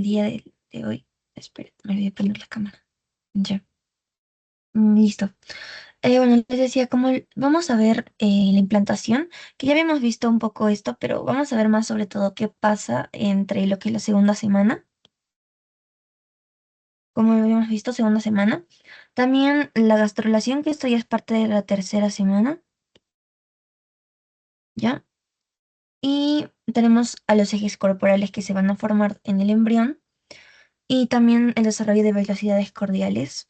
el día de hoy. Espera, me olvidé poner la cámara. Ya, listo. Bueno, les decía, vamos a ver la implantación, que ya habíamos visto un poco esto, pero vamos a ver más sobre todo qué pasa entre lo que es la segunda semana, como habíamos visto, segunda semana. También la gastrulación, que esto ya es parte de la tercera semana, ¿ya? Y tenemos a los ejes corporales que se van a formar en el embrión y también el desarrollo de velocidades cordiales.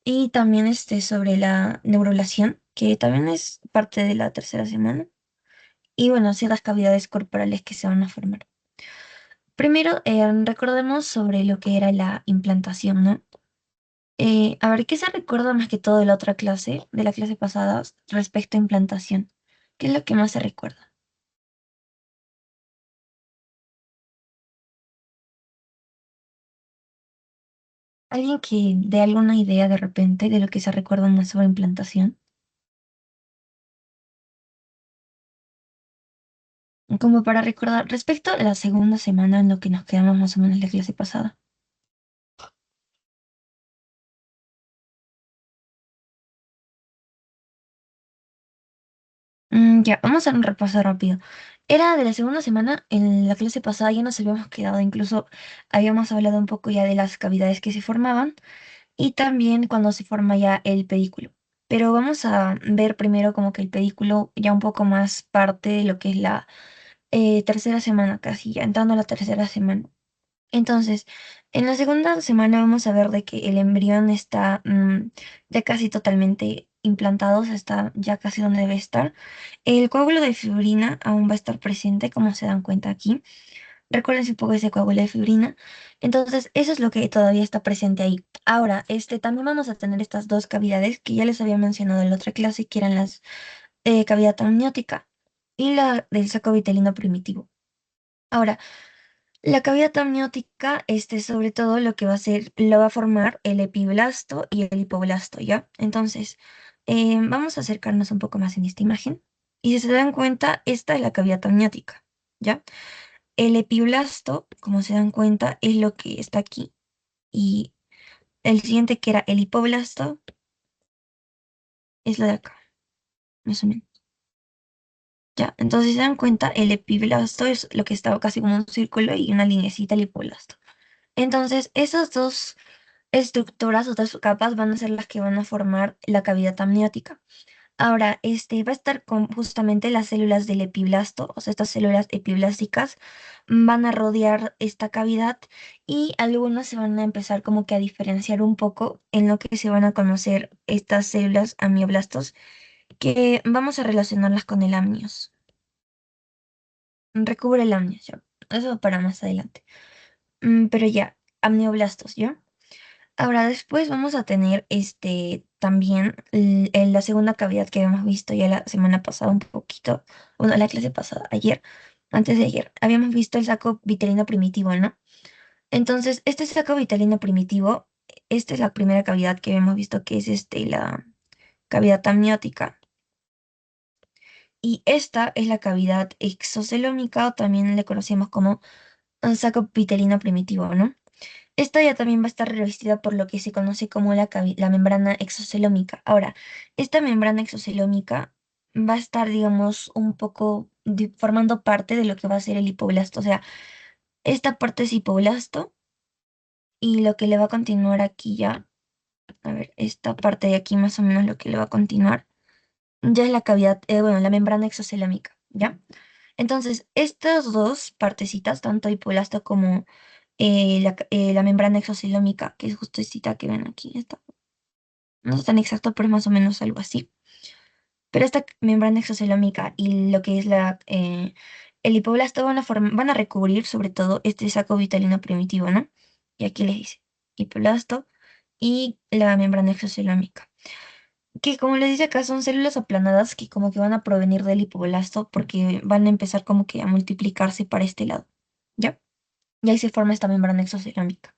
Y también sobre la neurulación, que también es parte de la tercera semana. Y bueno, ciertas cavidades corporales que se van a formar. Primero, recordemos sobre lo que era la implantación, ¿no? A ver, ¿qué se recuerda más que todo de la otra clase, de la clase pasada, respecto a implantación? ¿Qué es lo que más se recuerda? ¿Alguien que dé alguna idea de repente de lo que se recuerda más sobre implantación? Como para recordar, respecto a la segunda semana en lo que nos quedamos más o menos de la clase pasada. Ya, vamos a un repaso rápido. Era de la segunda semana, en la clase pasada ya nos habíamos quedado, incluso habíamos hablado un poco ya de las cavidades que se formaban y también cuando se forma ya el pedículo. Pero vamos a ver primero como que el pedículo ya un poco más parte de lo que es la tercera semana, casi ya entrando a la tercera semana. Entonces, en la segunda semana vamos a ver de que el embrión está ya casi totalmente implantado, o sea, está ya casi donde debe estar. El coágulo de fibrina aún va a estar presente, como se dan cuenta aquí. Recuérdense un poco ese coágulo de fibrina. Entonces, eso es lo que todavía está presente ahí. Ahora, también vamos a tener estas dos cavidades que ya les había mencionado en la otra clase, que eran las cavidad amniótica y la del saco vitelino primitivo. Ahora, la cavidad amniótica, sobre todo lo que va a hacer, lo va a formar el epiblasto y el hipoblasto, ¿ya? Entonces, vamos a acercarnos un poco más en esta imagen. Y si se dan cuenta, esta es la cavidad amniótica, ¿ya? El epiblasto, como se dan cuenta, es lo que está aquí. Y el siguiente, que era el hipoblasto, es lo de acá, más o menos. ¿Ya? Entonces, si se dan cuenta, el epiblasto es lo que estaba casi como un círculo y una linecita, el hipoblasto. Entonces, esas dos estructuras, otras capas, van a ser las que van a formar la cavidad amniótica. Ahora, va a estar con justamente las células del epiblasto, o sea, estas células epiblásticas van a rodear esta cavidad y algunas se van a empezar como que a diferenciar un poco en lo que se van a conocer estas células amioblastos, que vamos a relacionarlas con el amnios. Recubre el amnios, ya. Eso para más adelante. Pero ya, amnioblastos, ¿ya? Ahora después vamos a tener también en la segunda cavidad que habíamos visto ya la semana pasada un poquito, bueno, la clase pasada, ayer, antes de ayer, habíamos visto el saco vitelino primitivo, ¿no? Entonces, este saco vitelino primitivo, esta es la primera cavidad que habíamos visto que es la cavidad amniótica. Y esta es la cavidad exocelómica, o también le conocemos como un saco vitelino primitivo, ¿no? Esta ya también va a estar revestida por lo que se conoce como la membrana exocelómica. Ahora, esta membrana exocelómica va a estar, digamos, un poco formando parte de lo que va a ser el hipoblasto. O sea, esta parte es hipoblasto y lo que le va a continuar aquí ya, a ver, esta parte de aquí más o menos lo que le va a continuar, ya es la cavidad, bueno, la membrana exocelómica, ¿ya? Entonces, estas dos partecitas, tanto hipoblasto como la membrana exocelómica, que es justo esta que ven aquí, esta. No es tan exacto, pero es más o menos algo así. Pero esta membrana exocelómica y lo que es el hipoblasto van a recubrir sobre todo este saco vitalino primitivo, ¿no? Y aquí les dice hipoblasto y la membrana exocelómica. Que como les dice acá, son células aplanadas que como que van a provenir del hipoblasto porque van a empezar como que a multiplicarse para este lado, ¿ya? Y ahí se forma esta membrana exocelómica.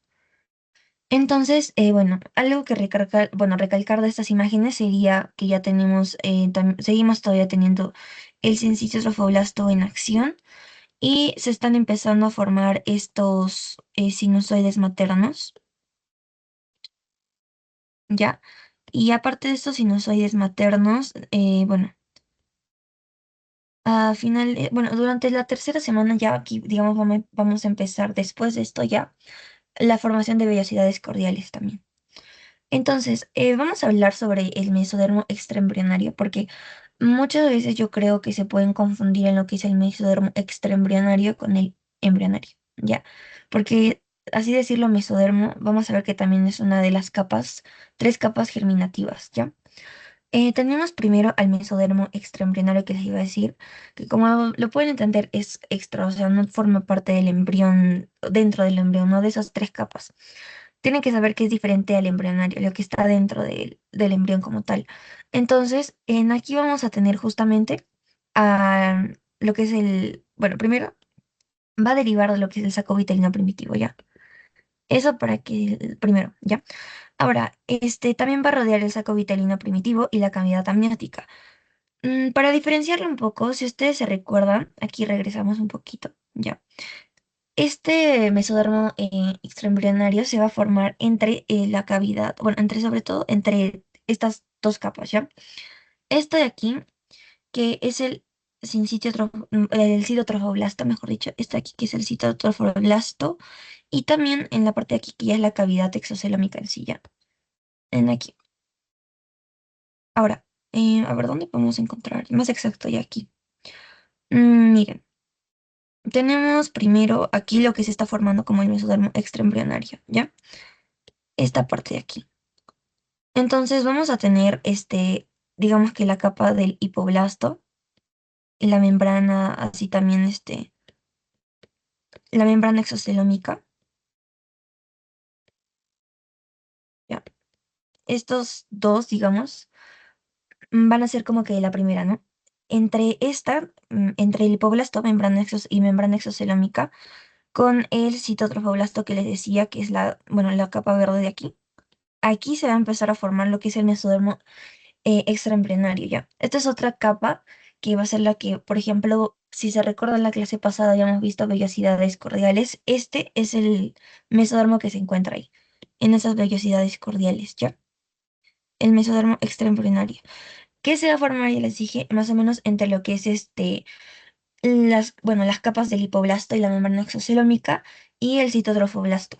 Entonces, bueno, algo que recalcar de estas imágenes sería que ya tenemos, seguimos todavía teniendo el sinciciosofoblasto en acción y se están empezando a formar estos sinusoides maternos, ¿ya? Y aparte de estos sinusoides maternos, bueno, bueno, durante la tercera semana ya aquí, digamos, vamos a empezar después de esto ya la formación de vellosidades cordiales también. Entonces, vamos a hablar sobre el mesodermo extraembrionario porque muchas veces yo creo que se pueden confundir en lo que es el mesodermo extraembrionario con el embrionario, ¿ya? Porque así decirlo, mesodermo, vamos a ver que también es una de las capas, tres capas germinativas, ¿ya? Tenemos primero al mesodermo extraembrionario que les iba a decir, que como lo pueden entender es extra, o sea, no forma parte del embrión, dentro del embrión, no de esas tres capas. Tienen que saber que es diferente al embrionario, lo que está dentro del embrión como tal. Entonces, en aquí vamos a tener justamente a lo que es bueno, primero va a derivar de lo que es el saco vitelino primitivo, ¿ya? Eso para que, primero, ¿ya? Ahora, también va a rodear el saco vitelino primitivo y la cavidad amniótica. Para diferenciarlo un poco, si ustedes se recuerdan, aquí regresamos un poquito, ¿ya? Este mesodermo extraembrionario se va a formar entre la cavidad, bueno, entre sobre todo entre estas dos capas, ¿ya? Esto de aquí, que es el citotrofoblasto, mejor dicho, este de aquí que es el citotrofoblasto, y también en la parte de aquí que ya es la cavidad exocelómica en sí, ya, en aquí. Ahora, a ver, ¿dónde podemos encontrar? Más exacto, ya aquí. Miren. Tenemos primero aquí lo que se está formando como el mesodermo extraembrionario, ¿ya? Esta parte de aquí. Entonces vamos a tener digamos que la capa del hipoblasto y la membrana, así también la membrana exocelómica, ¿ya? Estos dos, digamos, van a ser como que la primera, ¿no? Entre el hipoblasto, y membrana exocelómica, con el citotrofoblasto que les decía, que es bueno, la capa verde de aquí. Aquí se va a empezar a formar lo que es el mesodermo extraembrionario, ¿ya? Esta es otra capa que va a ser la que, por ejemplo, si se recuerda en la clase pasada, habíamos visto vellosidades cordiales. Este es el mesodermo que se encuentra ahí, en esas vellosidades cordiales, ¿ya? El mesodermo extraembrionario. ¿Qué se va a formar? Ya les dije, más o menos entre lo que es bueno, las capas del hipoblasto y la membrana exocelómica y el citotrofoblasto.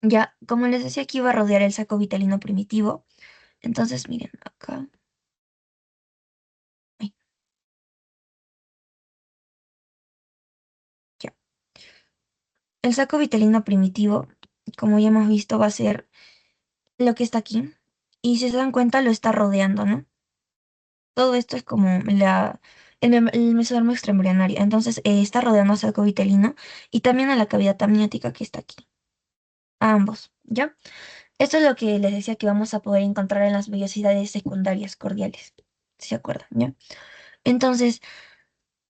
Ya, como les decía, aquí va a rodear el saco vitalino primitivo. Entonces, miren, acá. Ay, ya. El saco vitelino primitivo, como ya hemos visto, va a ser lo que está aquí. Y si se dan cuenta, lo está rodeando, ¿no? Todo esto es como el mesodermo extraembrionario. Entonces, está rodeando al saco vitelino y también a la cavidad amniótica que está aquí. A ambos, ¿ya? Esto es lo que les decía que vamos a poder encontrar en las vellosidades secundarias cordiales. ¿Si se acuerdan, ya? Entonces,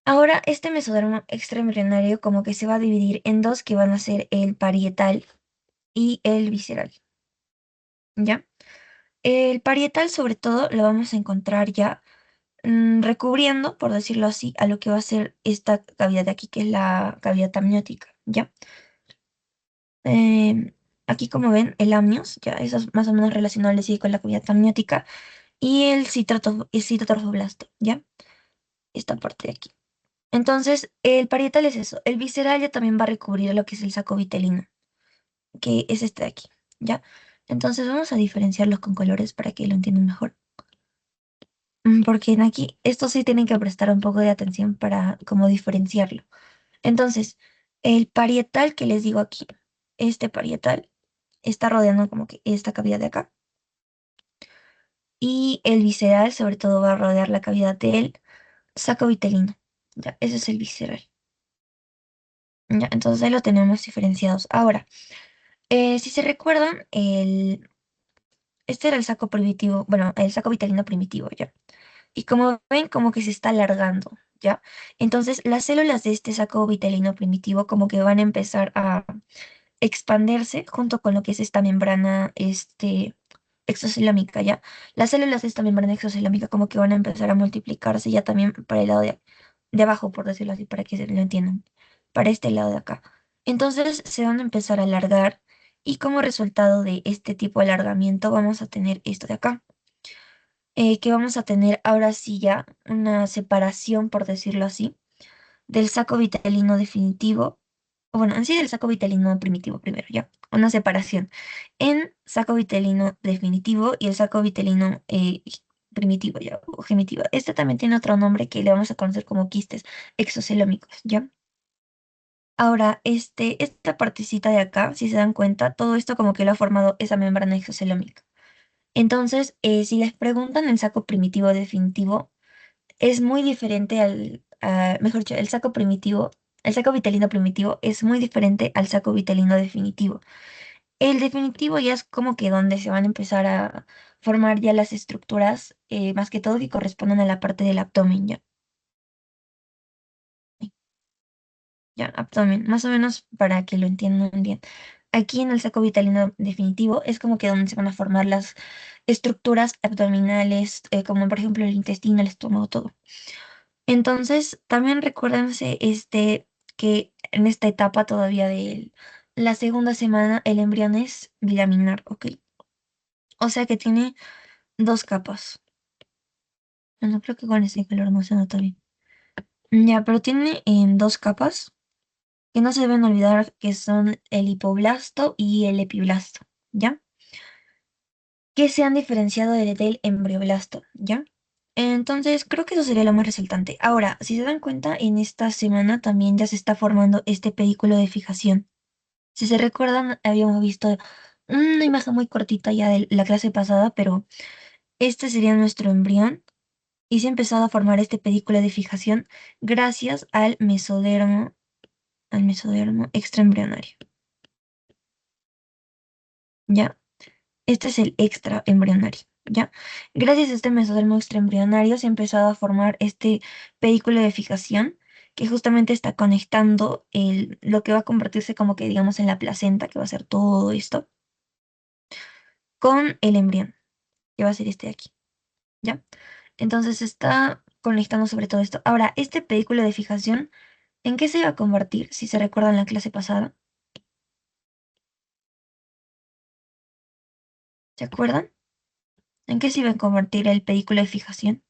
ahora este mesodermo extraembrionario como que se va a dividir en dos que van a ser el parietal y el visceral. ¿Ya? El parietal, sobre todo, lo vamos a encontrar ya recubriendo, por decirlo así, a lo que va a ser esta cavidad de aquí, que es la cavidad amniótica, ¿ya? Em, Aquí, como ven, el amnios, ya, eso es más o menos relacionable sí, con la cavidad amniótica, y el citotrofoblasto, ¿ya? Esta parte de aquí. Entonces, el parietal es eso. El visceral ya también va a recubrir lo que es el saco vitelino, que es este de aquí, ¿ya? Entonces, vamos a diferenciarlos con colores para que lo entiendan mejor. Porque en aquí, esto sí tienen que prestar un poco de atención para como diferenciarlo. Entonces, el parietal que les digo aquí, este parietal está rodeando como que esta cavidad de acá. Y el visceral, sobre todo, va a rodear la cavidad del saco vitelino. Ya, ese es el visceral. Ya, entonces ahí lo tenemos diferenciados. Ahora, si se recuerdan, este era el saco primitivo, bueno, el saco vitelino primitivo, ¿ya? Y como ven, como que se está alargando, ¿ya? Entonces, las células de este saco vitelino primitivo como que van a empezar a expandirse junto con lo que es esta membrana, exocelómica, ¿ya? Las células de esta membrana exocelómica como que van a empezar a multiplicarse ya también para el lado de abajo, por decirlo así, para que se lo entiendan. para este lado de acá. Entonces se van a empezar a alargar y como resultado de este tipo de alargamiento vamos a tener esto de acá, que vamos a tener ahora sí ya una separación, por decirlo así, del saco vitelino definitivo, o bueno, en sí del saco vitelino primitivo primero, ya, una separación en saco vitelino definitivo y el saco vitelino primitivo, ya, o gemitivo. Este también tiene otro nombre que le vamos a conocer como quistes exocelómicos, ya. Ahora, esta partecita de acá, si se dan cuenta, todo esto como que lo ha formado esa membrana exocelómica. Entonces, si les preguntan el saco primitivo definitivo, es muy diferente mejor dicho, el saco vitelino primitivo es muy diferente al saco vitelino definitivo. El definitivo ya es como que donde se van a empezar a formar ya las estructuras, más que todo que corresponden a la parte del abdomen, ya. Ya, abdomen, más o menos para que lo entiendan bien. Aquí en el saco vitalino definitivo es como que donde se van a formar las estructuras abdominales, como por ejemplo el intestino, el estómago, todo. Entonces, también recuérdense que en esta etapa todavía de la segunda semana el embrión es bilaminar, ¿ok? O sea que tiene dos capas. Bueno, creo que con ese color no se nota bien. Ya, pero tiene dos capas que no se deben olvidar que son el hipoblasto y el epiblasto, ¿ya? Que se han diferenciado del embrioblasto, ¿ya? Entonces, creo que eso sería lo más resaltante. Ahora, si se dan cuenta, en esta semana también ya se está formando este pedículo de fijación. Si se recuerdan, habíamos visto una imagen muy cortita ya de la clase pasada, pero este sería nuestro embrión y se ha empezado a formar este pedículo de fijación gracias al mesodermo extraembrionario, ¿ya? Este es el extraembrionario, ¿ya? Gracias a este mesodermo extraembrionario se ha empezado a formar este pedículo de fijación que justamente está conectando lo que va a convertirse como que digamos en la placenta, que va a ser todo esto, con el embrión, que va a ser este de aquí, ¿ya? Entonces se está conectando sobre todo esto. Ahora, este pedículo de fijación, ¿en qué se va a convertir? Si se recuerdan la clase pasada, ¿se acuerdan? ¿En qué se iba a convertir el pedículo de fijación?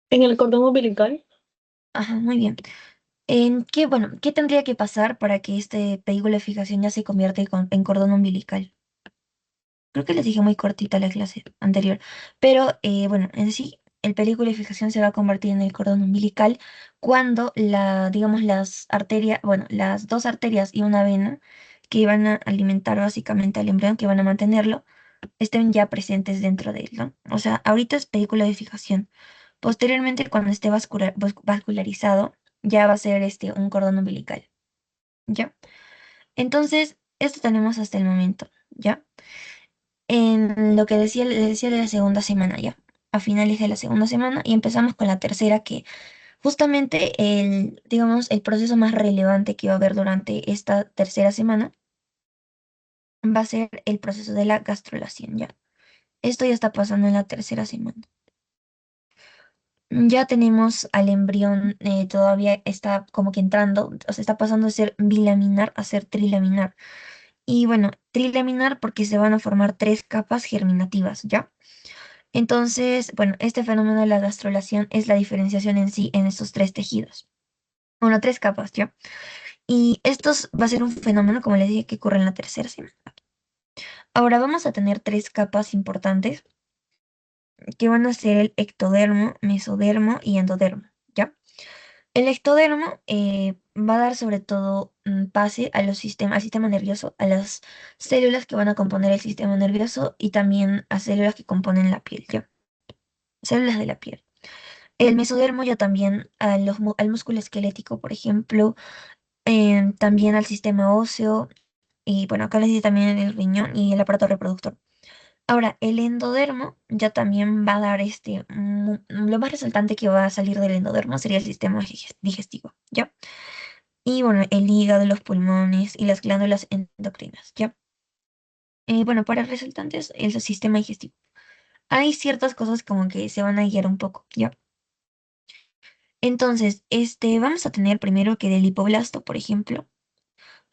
En el cordón umbilical. Ajá, muy bien. Bueno, qué tendría que pasar para que este pedículo de fijación ya se convierta en cordón umbilical? Creo que les dije muy cortita la clase anterior, pero bueno, en sí, el pedículo de fijación se va a convertir en el cordón umbilical cuando digamos, las arterias, bueno, las dos arterias y una vena que van a alimentar básicamente al embrión, que van a mantenerlo, estén ya presentes dentro de él, ¿no? O sea, ahorita es pedículo de fijación. Posteriormente, cuando esté vascularizado, ya va a ser un cordón umbilical, ¿ya? Entonces, esto tenemos hasta el momento, ¿ya? En lo que les decía de la segunda semana, ¿ya? A finales de la segunda semana y empezamos con la tercera, que justamente digamos, el proceso más relevante que va a haber durante esta tercera semana va a ser el proceso de la gastrulación, ¿ya? Esto ya está pasando en la tercera semana. Ya tenemos al embrión, todavía está como que entrando, o sea, está pasando de ser bilaminar a ser trilaminar. Y bueno, trilaminar porque se van a formar tres capas germinativas, ¿ya? Entonces, bueno, este fenómeno de la gastrulación es la diferenciación en sí en estos tres tejidos. Bueno, tres capas, ¿ya? Y esto va a ser un fenómeno, como les dije, que ocurre en la tercera semana. Ahora vamos a tener tres capas importantes que van a ser el ectodermo, mesodermo y endodermo, ¿ya? El ectodermo va a dar sobre todo pase al sistema nervioso, a las células que van a componer el sistema nervioso y también a células que componen la piel, ¿ya? Células de la piel. El mesodermo ya también al músculo esquelético, por ejemplo, también al sistema óseo y bueno, acá les dice también el riñón y el aparato reproductor. Ahora, el endodermo ya también va a dar lo más resaltante que va a salir del endodermo sería el sistema digestivo, ¿ya? Y bueno, el hígado, los pulmones y las glándulas endocrinas, ¿ya? Bueno, para resaltantes, el sistema digestivo. Hay ciertas cosas como que se van a guiar un poco, ¿ya? Entonces, vamos a tener primero que del hipoblasto, por ejemplo,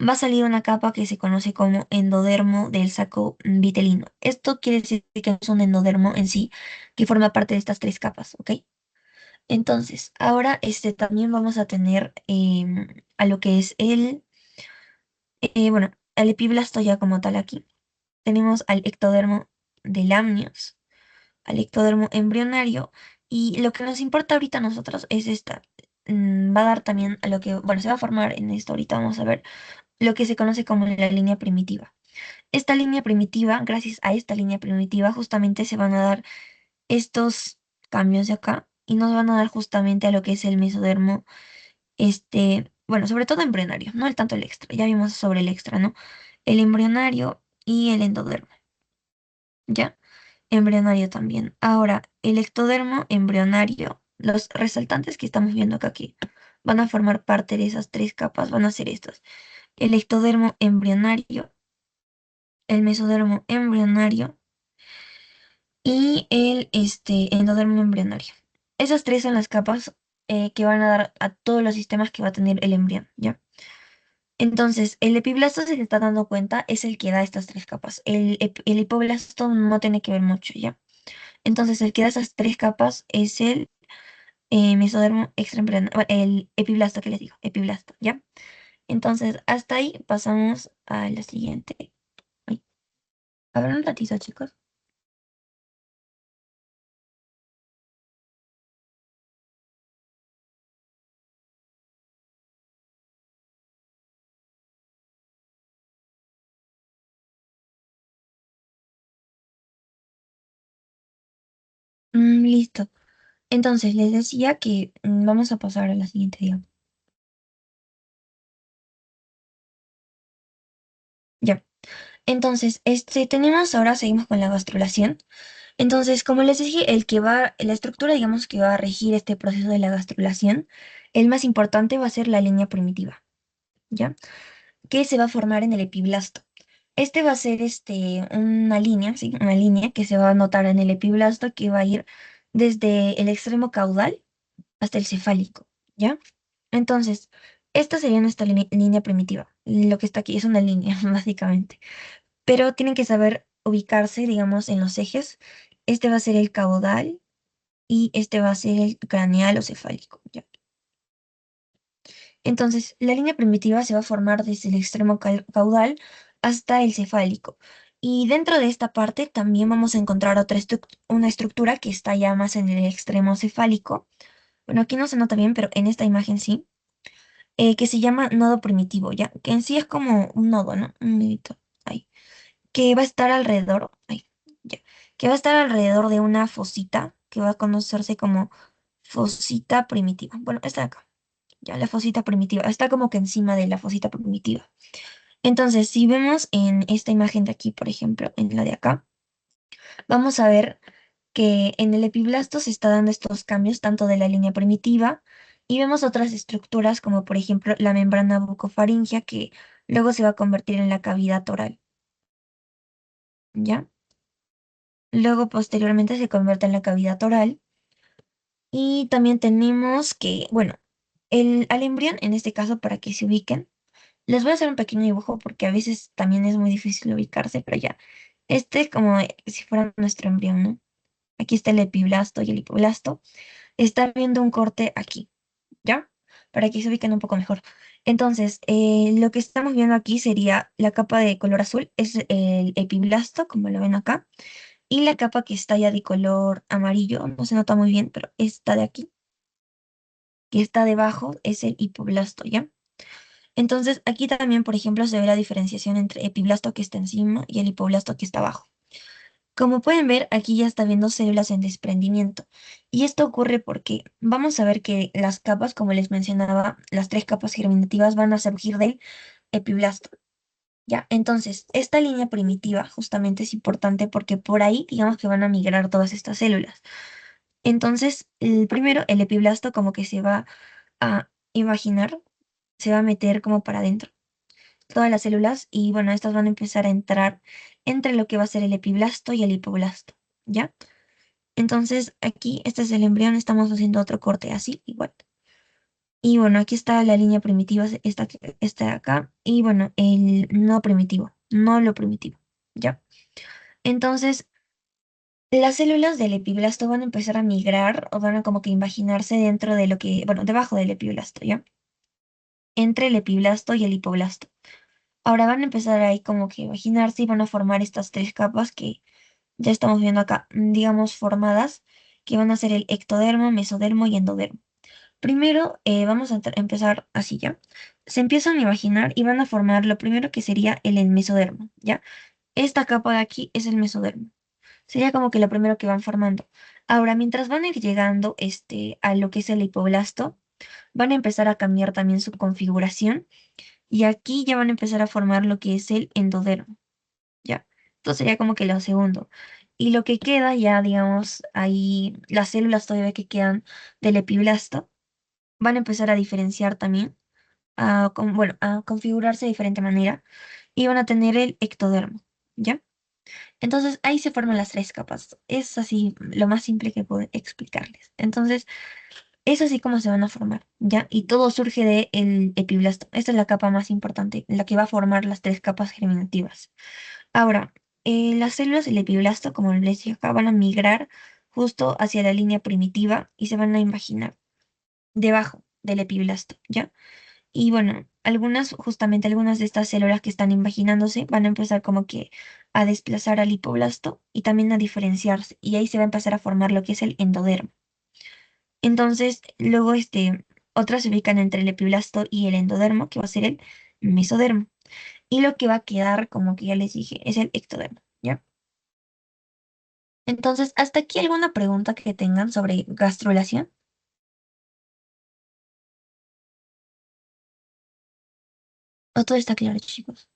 va a salir una capa que se conoce como endodermo del saco vitelino. Esto quiere decir que no es un endodermo en sí, que forma parte de estas tres capas, ¿ok? Entonces, ahora también vamos a tener a lo que es bueno, al epiblasto ya como tal aquí. Tenemos al ectodermo del amnios, al ectodermo embrionario, y lo que nos importa ahorita a nosotros es esta. Va a dar también a lo que, bueno, se va a formar en esto, ahorita vamos a ver lo que se conoce como la línea primitiva. Esta línea primitiva, gracias a esta línea primitiva, justamente se van a dar estos cambios de acá y nos van a dar justamente a lo que es el mesodermo, bueno, sobre todo embrionario, no el tanto el extra, ya vimos sobre el extra, ¿no? El embrionario y el endodermo, ¿ya? Embrionario también. Ahora, el ectodermo embrionario, los resaltantes que estamos viendo acá aquí, van a formar parte de esas tres capas, van a ser estos. El ectodermo embrionario, el mesodermo embrionario y el endodermo embrionario. Esas tres son las capas que van a dar a todos los sistemas que va a tener el embrión, ¿ya? Entonces, el epiblasto, si se está dando cuenta, es el que da estas tres capas. El hipoblasto no tiene que ver mucho, ¿ya? Entonces, el que da esas tres capas es el mesodermo extraembrionario, bueno, el epiblasto que les digo, epiblasto, ¿ya? Entonces, hasta ahí pasamos a la siguiente. Ay, a ver un ratito, chicos. Listo. Entonces, les decía que vamos a pasar a la siguiente, digamos. Ya. Entonces, tenemos ahora, seguimos con la gastrulación. Entonces, como les dije, la estructura, digamos, que va a regir este proceso de la gastrulación, el más importante va a ser la línea primitiva, ¿ya? Que se va a formar en el epiblasto. Este va a ser una línea, ¿sí? Una línea que se va a notar en el epiblasto que va a ir desde el extremo caudal hasta el cefálico, ¿ya? Entonces, esta sería nuestra línea primitiva. Lo que está aquí es una línea, básicamente. Pero tienen que saber ubicarse, digamos, en los ejes. Este va a ser el caudal y este va a ser el craneal o cefálico, ¿ya? Entonces, la línea primitiva se va a formar desde el extremo caudal hasta el cefálico. Y dentro de esta parte también vamos a encontrar una estructura que está ya más en el extremo cefálico. Bueno, aquí no se nota bien, pero en esta imagen sí, que se llama nodo primitivo, ¿ya? Que en sí es como un nodo, ¿no? Un nodito, ahí. Que va a estar alrededor, ahí, ya. Que va a estar alrededor de una fosita, que va a conocerse como fosita primitiva. Bueno, esta de acá. Ya, la fosita primitiva. Está como que encima de la fosita primitiva. Entonces, si vemos en esta imagen de aquí, por ejemplo, en la de acá, vamos a ver que en el epiblasto se está dando estos cambios tanto de la línea primitiva y vemos otras estructuras como por ejemplo la membrana bucofaringea que luego se va a convertir en la cavidad oral, ¿ya? Luego posteriormente se convierte en la cavidad oral y también tenemos que, bueno, al embrión, en este caso para que se ubiquen, les voy a hacer un pequeño dibujo porque a veces también es muy difícil ubicarse, pero ya. Este es como si fuera nuestro embrión, ¿no? Aquí está el epiblasto y el hipoblasto. Está viendo un corte aquí, ¿ya? Para que se ubiquen un poco mejor. Entonces, lo que estamos viendo aquí sería la capa de color azul, es el epiblasto, como lo ven acá, y la capa que está ya de color amarillo, no se nota muy bien, pero esta de aquí, que está debajo, es el hipoblasto, ¿ya? Entonces, aquí también, por ejemplo, se ve la diferenciación entre epiblasto que está encima y el hipoblasto que está abajo. Como pueden ver, aquí ya está viendo células en desprendimiento. Y esto ocurre porque vamos a ver que las capas, como les mencionaba, las tres capas germinativas van a surgir del epiblasto. ¿Ya? Entonces, esta línea primitiva justamente es importante porque por ahí, digamos que van a migrar todas estas células. Entonces, primero, el epiblasto como que se va a imaginar, se va a meter como para adentro todas las células y bueno, estas van a empezar a entrar entre lo que va a ser el epiblasto y el hipoblasto, ¿ya? Entonces aquí, este es el embrión, estamos haciendo otro corte así, igual. Y bueno, aquí está la línea primitiva, esta de acá. Y bueno, el no primitivo, no lo primitivo. ¿Ya? Entonces, las células del epiblasto van a empezar a migrar o van a como que imaginarse dentro de lo que, bueno, debajo del epiblasto, ¿ya? Entre el epiblasto y el hipoblasto. Ahora van a empezar ahí como que imaginarse y van a formar estas tres capas que ya estamos viendo acá, digamos, formadas, que van a ser el ectodermo, mesodermo y endodermo. Primero vamos a empezar así, ¿ya? Se empiezan a imaginar y van a formar lo primero que sería el mesodermo, ¿ya? Esta capa de aquí es el mesodermo. Sería como que lo primero que van formando. Ahora, mientras van a ir llegando a lo que es el hipoblasto, van a empezar a cambiar también su configuración y aquí ya van a empezar a formar lo que es el endodermo, ¿ya? Esto sería como que lo segundo. Y lo que queda ya, digamos, ahí las células todavía que quedan del epiblasto van a empezar a diferenciar también, bueno, a configurarse de diferente manera y van a tener el ectodermo, ¿ya? Entonces ahí se forman las tres capas. Es así lo más simple que puedo explicarles. Entonces es así como se van a formar, ¿ya? Y todo surge del epiblasto. Esta es la capa más importante, la que va a formar las tres capas germinativas. Ahora, las células del epiblasto, como les dije acá, van a migrar justo hacia la línea primitiva y se van a imaginar debajo del epiblasto, ¿ya? Y bueno, justamente algunas de estas células que están imaginándose van a empezar como que a desplazar al hipoblasto y también a diferenciarse. Y ahí se va a empezar a formar lo que es el endodermo. Entonces, luego otras se ubican entre el epiblasto y el endodermo, que va a ser el mesodermo. Y lo que va a quedar, como que ya les dije, es el ectodermo, ¿ya? Entonces, ¿hasta aquí alguna pregunta que tengan sobre gastrulación? ¿O todo está claro, chicos?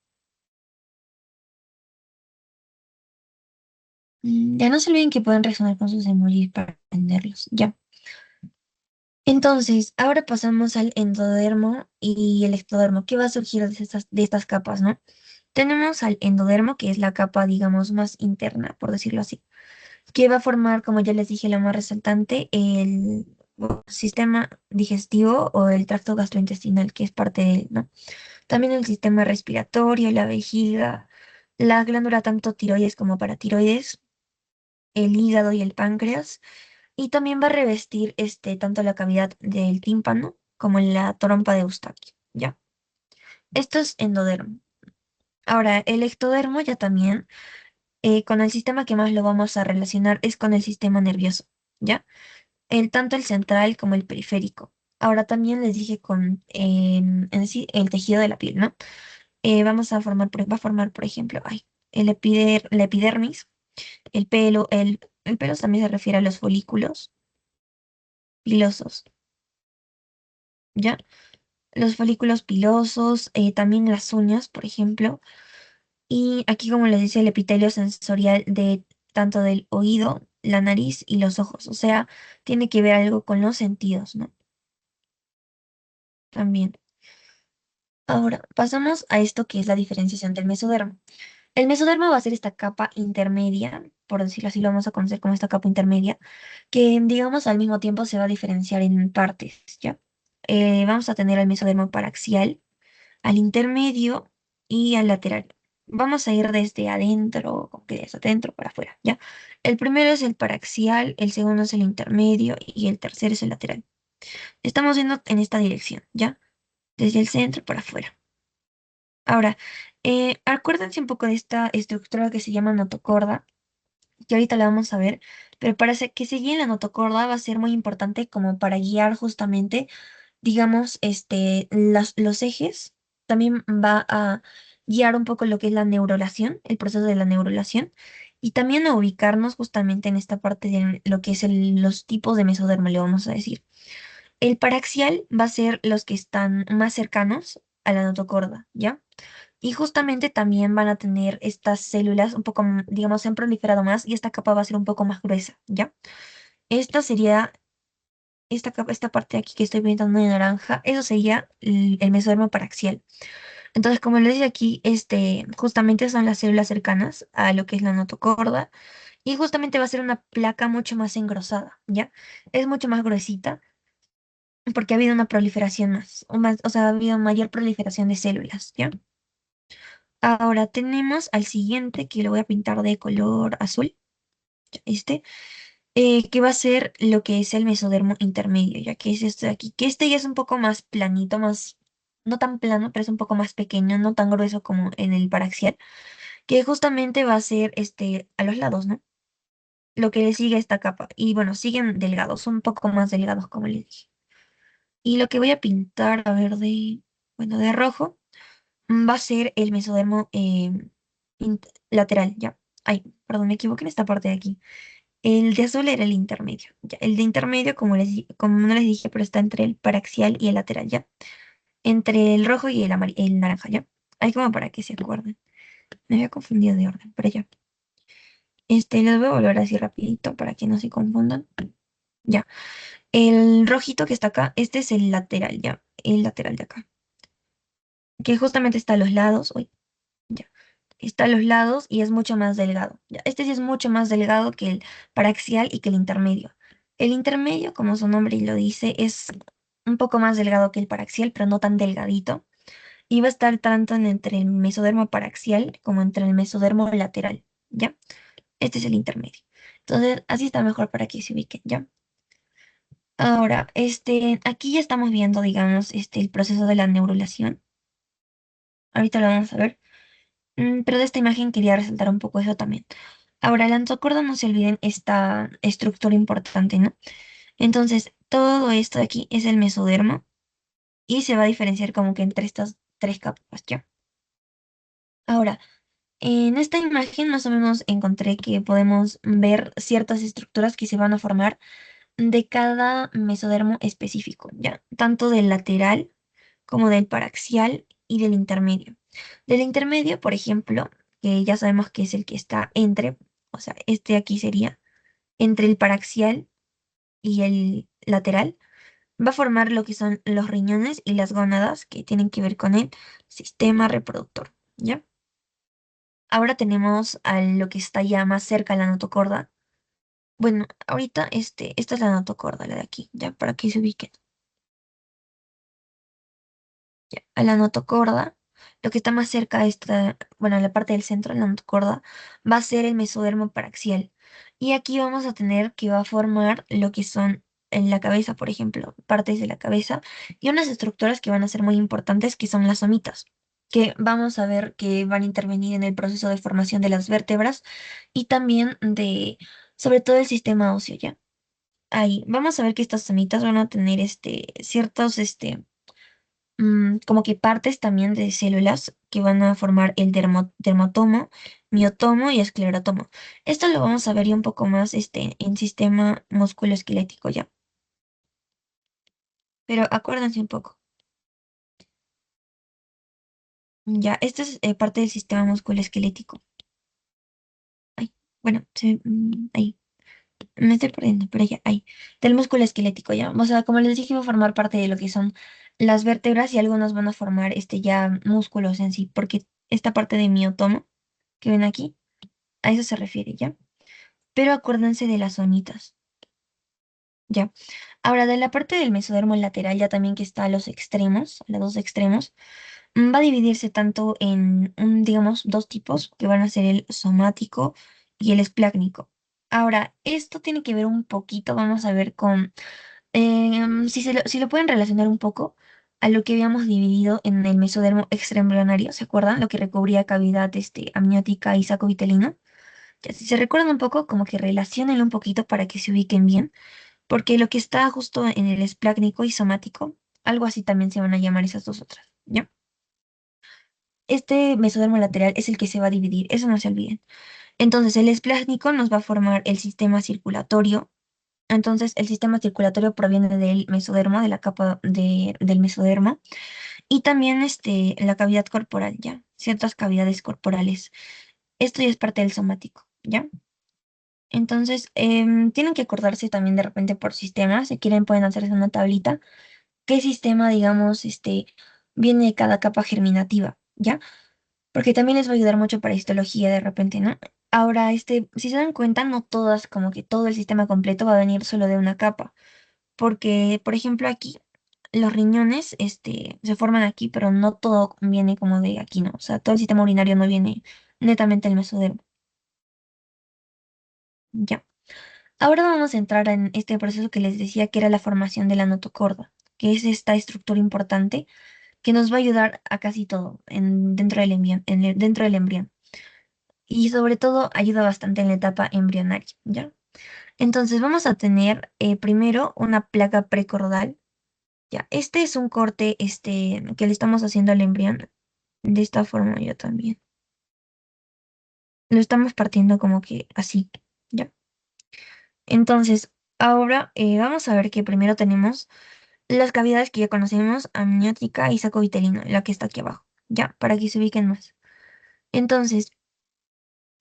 Ya no se olviden que pueden resonar con sus emojis para entenderlos, ¿ya? Entonces, ahora pasamos al endodermo y el ectodermo. ¿Qué va a surgir de estas capas, no? Tenemos al endodermo, que es la capa, digamos, más interna, por decirlo así, que va a formar, como ya les dije, lo más resaltante, el sistema digestivo o el tracto gastrointestinal, que es parte de él, ¿no? También el sistema respiratorio, la vejiga, la glándula tanto tiroides como paratiroides, el hígado y el páncreas. Y también va a revestir tanto la cavidad del tímpano como la trompa de Eustaquio, ¿ya? Esto es endodermo. Ahora, el ectodermo ya también, con el sistema que más lo vamos a relacionar es con el sistema nervioso, ¿ya? Tanto el central como el periférico. Ahora también les dije con en sí el tejido de la piel, ¿no? Va a formar, por ejemplo, la epidermis, el pelo, el pelo también se refiere a los folículos pilosos, ¿ya? Los folículos pilosos, también las uñas, por ejemplo. Y aquí, como les dice, el epitelio sensorial de tanto del oído, la nariz y los ojos. O sea, tiene que ver algo con los sentidos, ¿no? También. Ahora, pasamos a esto que es la diferenciación del mesodermo. El mesodermo va a ser esta capa intermedia, por decirlo así, lo vamos a conocer como esta capa intermedia, que digamos al mismo tiempo se va a diferenciar en partes, ¿ya? Vamos a tener el mesodermo paraxial, al intermedio y al lateral. Vamos a ir desde adentro, como que desde adentro para afuera, ¿ya? El primero es el paraxial, el segundo es el intermedio y el tercero es el lateral. Estamos yendo en esta dirección, ¿ya? Desde el centro para afuera. Ahora, acuérdense un poco de esta estructura que se llama notocorda, que ahorita la vamos a ver, pero para que se guíe la notocorda va a ser muy importante como para guiar justamente digamos, los ejes, también va a guiar un poco lo que es la neurulación, el proceso de la neurulación, y también a ubicarnos justamente en esta parte de lo que es los tipos de mesodermo, le vamos a decir. El paraxial va a ser los que están más cercanos a la notocorda, ¿ya? Y justamente también van a tener estas células un poco, digamos, se han proliferado más y esta capa va a ser un poco más gruesa, ¿ya? Esta sería esta parte de aquí que estoy pintando de naranja, eso sería el mesodermo paraxial. Entonces, como les decía aquí, justamente son las células cercanas a lo que es la notocorda y justamente va a ser una placa mucho más engrosada, ¿ya? Es mucho más gruesita porque ha habido una proliferación más, o sea, ha habido mayor proliferación de células, ¿ya? Ahora tenemos al siguiente, que lo voy a pintar de color azul, este, que va a ser lo que es el mesodermo intermedio, ya que es este de aquí, que este ya es un poco más planito, más, no tan plano, pero es un poco más pequeño, no tan grueso como en el paraxial, que justamente va a ser a los lados, ¿no? Lo que le sigue a esta capa. Y bueno, siguen delgados, un poco más delgados, como les dije. Y lo que voy a pintar, a ver, bueno, de rojo, va a ser el mesodermo lateral, ya. Ay, perdón, me equivoqué en esta parte de aquí. El de azul era el intermedio. Ya. El de intermedio, como no les dije, pero está entre el paraxial y el lateral, ya. Entre el rojo y el naranja, ya. Ahí como para que se acuerden. Me había confundido de orden, pero ya. Les voy a volver así rapidito para que no se confundan. Ya. El rojito que está acá, este es el lateral, ya. El lateral de acá. Que justamente está a los lados. Uy, ya. Está a los lados y es mucho más delgado. Ya. Este sí es mucho más delgado que el paraxial y que el intermedio. El intermedio, como su nombre lo dice, es un poco más delgado que el paraxial, pero no tan delgadito. Y va a estar tanto entre el mesodermo paraxial como entre el mesodermo lateral. ¿Ya? Este es el intermedio. Entonces, así está mejor para que se ubiquen, ¿ya? Ahora, aquí ya estamos viendo, digamos, el proceso de la neurulación. Ahorita lo vamos a ver. Pero de esta imagen quería resaltar un poco eso también. Ahora, el antocordo, no se olviden esta estructura importante, ¿no? Entonces, todo esto de aquí es el mesodermo y se va a diferenciar como que entre estas tres capas, ¿ya? Ahora, en esta imagen más o menos encontré que podemos ver ciertas estructuras que se van a formar de cada mesodermo específico, ¿ya? Tanto del lateral como del paraxial y del intermedio. Del intermedio, por ejemplo, que ya sabemos que es el que está entre, o sea, este aquí sería entre el paraxial y el lateral, va a formar lo que son los riñones y las gónadas que tienen que ver con el sistema reproductor, ¿ya? Ahora tenemos a lo que está ya más cerca a la notocorda. Bueno, ahorita esta es la notocorda, la de aquí, ya para que se ubiquen. Ya, a la notocorda, lo que está más cerca a esta, bueno, a la parte del centro de la notocorda, va a ser el mesodermo paraxial. Y aquí vamos a tener que va a formar lo que son en la cabeza, por ejemplo, partes de la cabeza y unas estructuras que van a ser muy importantes, que son las somitas, que vamos a ver que van a intervenir en el proceso de formación de las vértebras y también sobre todo el sistema óseo, ¿ya? Ahí, vamos a ver que estas somitas van a tener ciertos, como que partes también de células que van a formar el dermatomo, miotomo y esclerotomo. Esto lo vamos a ver ya un poco más en sistema musculoesquelético ya. Pero acuérdense un poco. Ya, esto es parte del sistema musculoesquelético. Ay, bueno, ahí. Me estoy perdiendo, pero ya, ahí. Del músculo esquelético, ya. O sea, como les dije, va a formar parte de lo que son las vértebras y algunos van a formar ya músculos en sí, porque esta parte de miotomo que ven aquí, a eso se refiere, ¿ya? Pero acuérdense de las zonitas, ¿ya? Ahora, de la parte del mesodermo lateral, ya también que está a los extremos, a los dos extremos, va a dividirse tanto en, digamos, dos tipos, que van a ser el somático y el esplácnico. Ahora, esto tiene que ver un poquito, vamos a ver con, si lo pueden relacionar un poco a lo que habíamos dividido en el mesodermo extraembrionario, ¿se acuerdan? Lo que recubría cavidad amniótica y saco vitelino. Ya, si se recuerdan un poco, como que relacionenlo un poquito para que se ubiquen bien, porque lo que está justo en el esplácnico y somático, algo así también se van a llamar esas dos otras, ¿ya? Este mesodermo lateral es el que se va a dividir, eso no se olviden. Entonces, el esplácnico nos va a formar el sistema circulatorio. Entonces, el sistema circulatorio proviene del mesodermo, de la capa del mesodermo, y también la cavidad corporal, ¿ya? Ciertas cavidades corporales. Esto ya es parte del somático, ¿ya? Entonces, tienen que acordarse también de repente por sistema, si quieren pueden hacerse una tablita, qué sistema, digamos, viene de cada capa germinativa, ¿ya? Porque también les va a ayudar mucho para histología de repente, ¿no? Ahora, si se dan cuenta, no todas, como que todo el sistema completo va a venir solo de una capa, porque, por ejemplo, aquí los riñones, se forman aquí, pero no todo viene como de aquí, ¿no? O sea, todo el sistema urinario no viene netamente del mesodermo. Ya. Ahora vamos a entrar en este proceso que les decía que era la formación de la notocorda, que es esta estructura importante que nos va a ayudar a casi todo dentro del embrión, dentro del embrión. Y sobre todo ayuda bastante en la etapa embrionaria, ¿ya? Entonces vamos a tener primero una placa precordal. Ya, este es un corte que le estamos haciendo al embrión de esta forma yo también. Lo estamos partiendo como que así, ¿ya? Entonces, ahora vamos a ver que primero tenemos las cavidades que ya conocemos, amniótica y saco vitelino, la que está aquí abajo, ¿ya? Para que se ubiquen más. Entonces,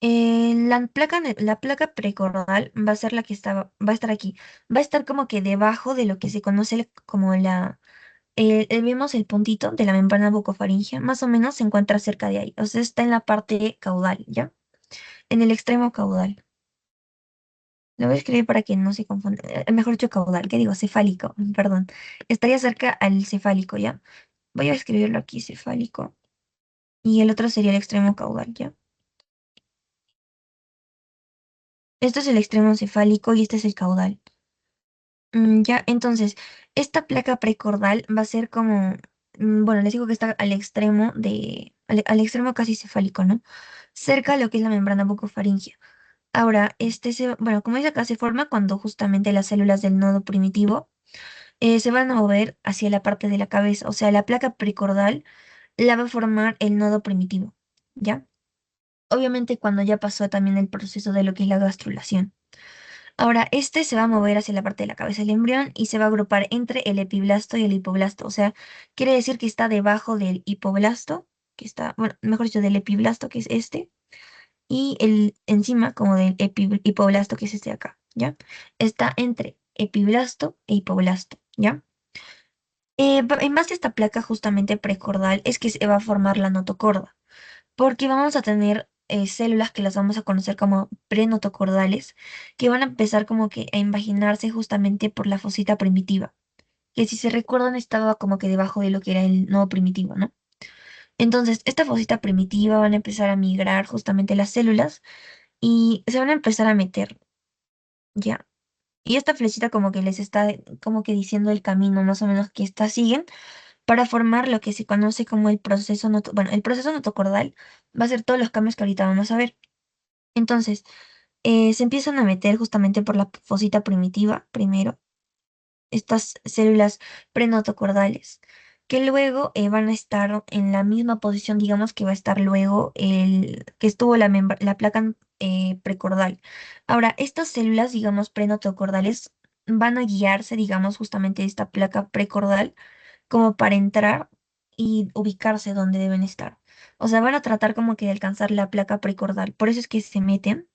la placa precordal va a ser la que va a estar aquí. Va a estar como que debajo de lo que se conoce como vemos el puntito de la membrana bucofaringea, más o menos se encuentra cerca de ahí. O sea, está en la parte caudal, ¿ya? En el extremo caudal. Lo voy a escribir para que no se confunda. Mejor dicho, caudal, ¿qué digo? Cefálico, perdón. Estaría cerca al cefálico, ¿ya? Voy a escribirlo aquí, cefálico. Y el otro sería el extremo caudal, ¿ya? Esto es el extremo cefálico y este es el caudal. Ya, entonces, esta placa precordal va a ser como, bueno, les digo que está al extremo al extremo casi cefálico, ¿no? Cerca de lo que es la membrana bucofaringea. Ahora, bueno, como dice acá, se forma cuando justamente las células del nodo primitivo se van a mover hacia la parte de la cabeza, o sea, la placa precordal la va a formar el nodo primitivo, ¿ya? Obviamente cuando ya pasó también el proceso de lo que es la gastrulación. Ahora, este se va a mover hacia la parte de la cabeza del embrión y se va a agrupar entre el epiblasto y el hipoblasto. O sea, quiere decir que está debajo del hipoblasto, que está, bueno, mejor dicho, del epiblasto, que es este, y encima como del hipoblasto, que es este de acá, ¿ya? Está entre epiblasto e hipoblasto, ¿ya? En base a esta placa justamente precordal es que se va a formar la notocorda porque vamos a tener células que las vamos a conocer como prenotocordales, que van a empezar como que a invaginarse justamente por la fosita primitiva, que si se recuerdan estaba como que debajo de lo que era el nodo primitivo, ¿no? Entonces, esta fosita primitiva van a empezar a migrar justamente las células y se van a empezar a meter, ¿ya? Y esta flechita como que les está como que diciendo el camino más o menos que esta siguen para formar lo que se conoce como el proceso bueno, el proceso notocordal va a ser todos los cambios que ahorita vamos a ver. Entonces, se empiezan a meter justamente por la fosita primitiva, primero, estas células prenotocordales, que luego van a estar en la misma posición, digamos, que va a estar luego que estuvo la placa precordal. Ahora, estas células, digamos, prenotocordales, van a guiarse, digamos, justamente de esta placa precordal como para entrar y ubicarse donde deben estar. O sea, van a tratar como que de alcanzar la placa precordal. Por eso es que se meten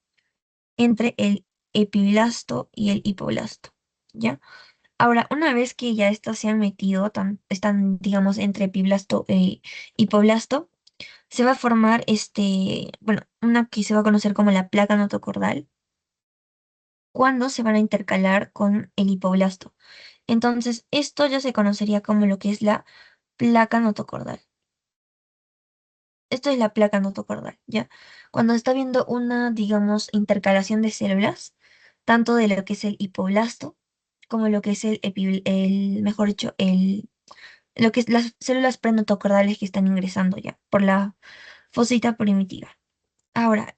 entre el epiblasto y el hipoblasto, ¿ya? Ahora, una vez que ya estos se han metido, están, digamos, entre epiblasto e hipoblasto, se va a formar bueno, una que se va a conocer como la placa notocordal, cuando se van a intercalar con el hipoblasto. Entonces, esto ya se conocería como lo que es la placa notocordal. Esto es la placa notocordal, ¿ya? Cuando está viendo una, digamos, intercalación de células, tanto de lo que es el hipoblasto, como lo que es mejor dicho, lo que es las células prenotocordales que están ingresando ya por la fosita primitiva. Ahora,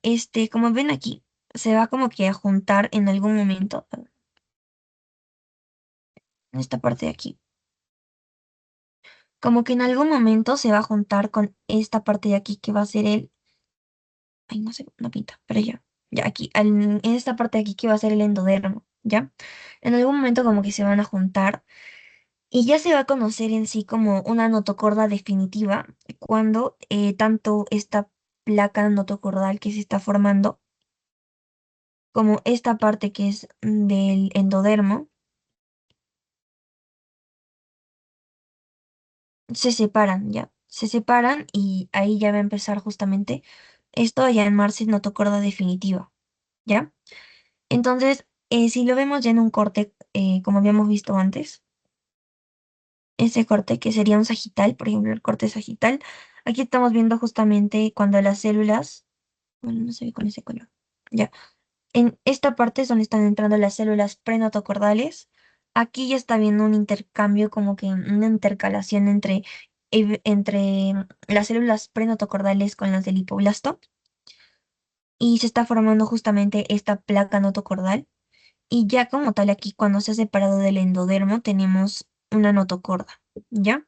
como ven aquí, se va como que a juntar en algún momento, en esta parte de aquí, como que en algún momento se va a juntar con esta parte de aquí que va a ser ay, no sé, no pinta, pero ya aquí, en esta parte de aquí que va a ser el endodermo, ¿ya? En algún momento como que se van a juntar y ya se va a conocer en sí como una notocorda definitiva cuando tanto esta placa notocordal que se está formando como esta parte que es del endodermo se separan, ¿ya? Se separan y ahí ya va a empezar justamente esto a llamarse notocorda definitiva, ¿ya? Entonces, si lo vemos ya en un corte, como habíamos visto antes, ese corte que sería un sagital, por ejemplo, el corte sagital. Aquí estamos viendo justamente cuando las células, bueno, no se ve con ese color. Ya. En esta parte es donde están entrando las células prenotocordales. Aquí ya está viendo un intercambio, como que una intercalación entre las células prenotocordales con las del hipoblasto. Y se está formando justamente esta placa notocordal. Y ya como tal aquí, cuando se ha separado del endodermo, tenemos una notocorda. ¿Ya?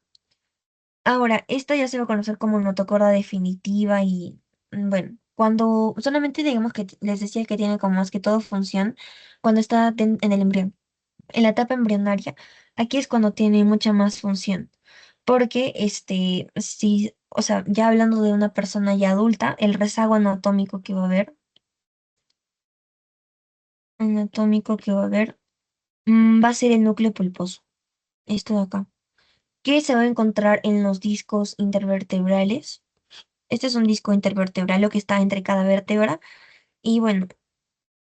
Ahora, esta ya se va a conocer como notocorda definitiva y, bueno, cuando solamente digamos que les decía que tiene como más que todo función cuando está en el embrión. En la etapa embrionaria, aquí es cuando tiene mucha más función. Porque, si, o sea, ya hablando de una persona ya adulta, el rezago anatómico que va a haber, va a ser el núcleo pulposo, esto de acá, que se va a encontrar en los discos intervertebrales. Este es un disco intervertebral, lo que está entre cada vértebra. Y bueno,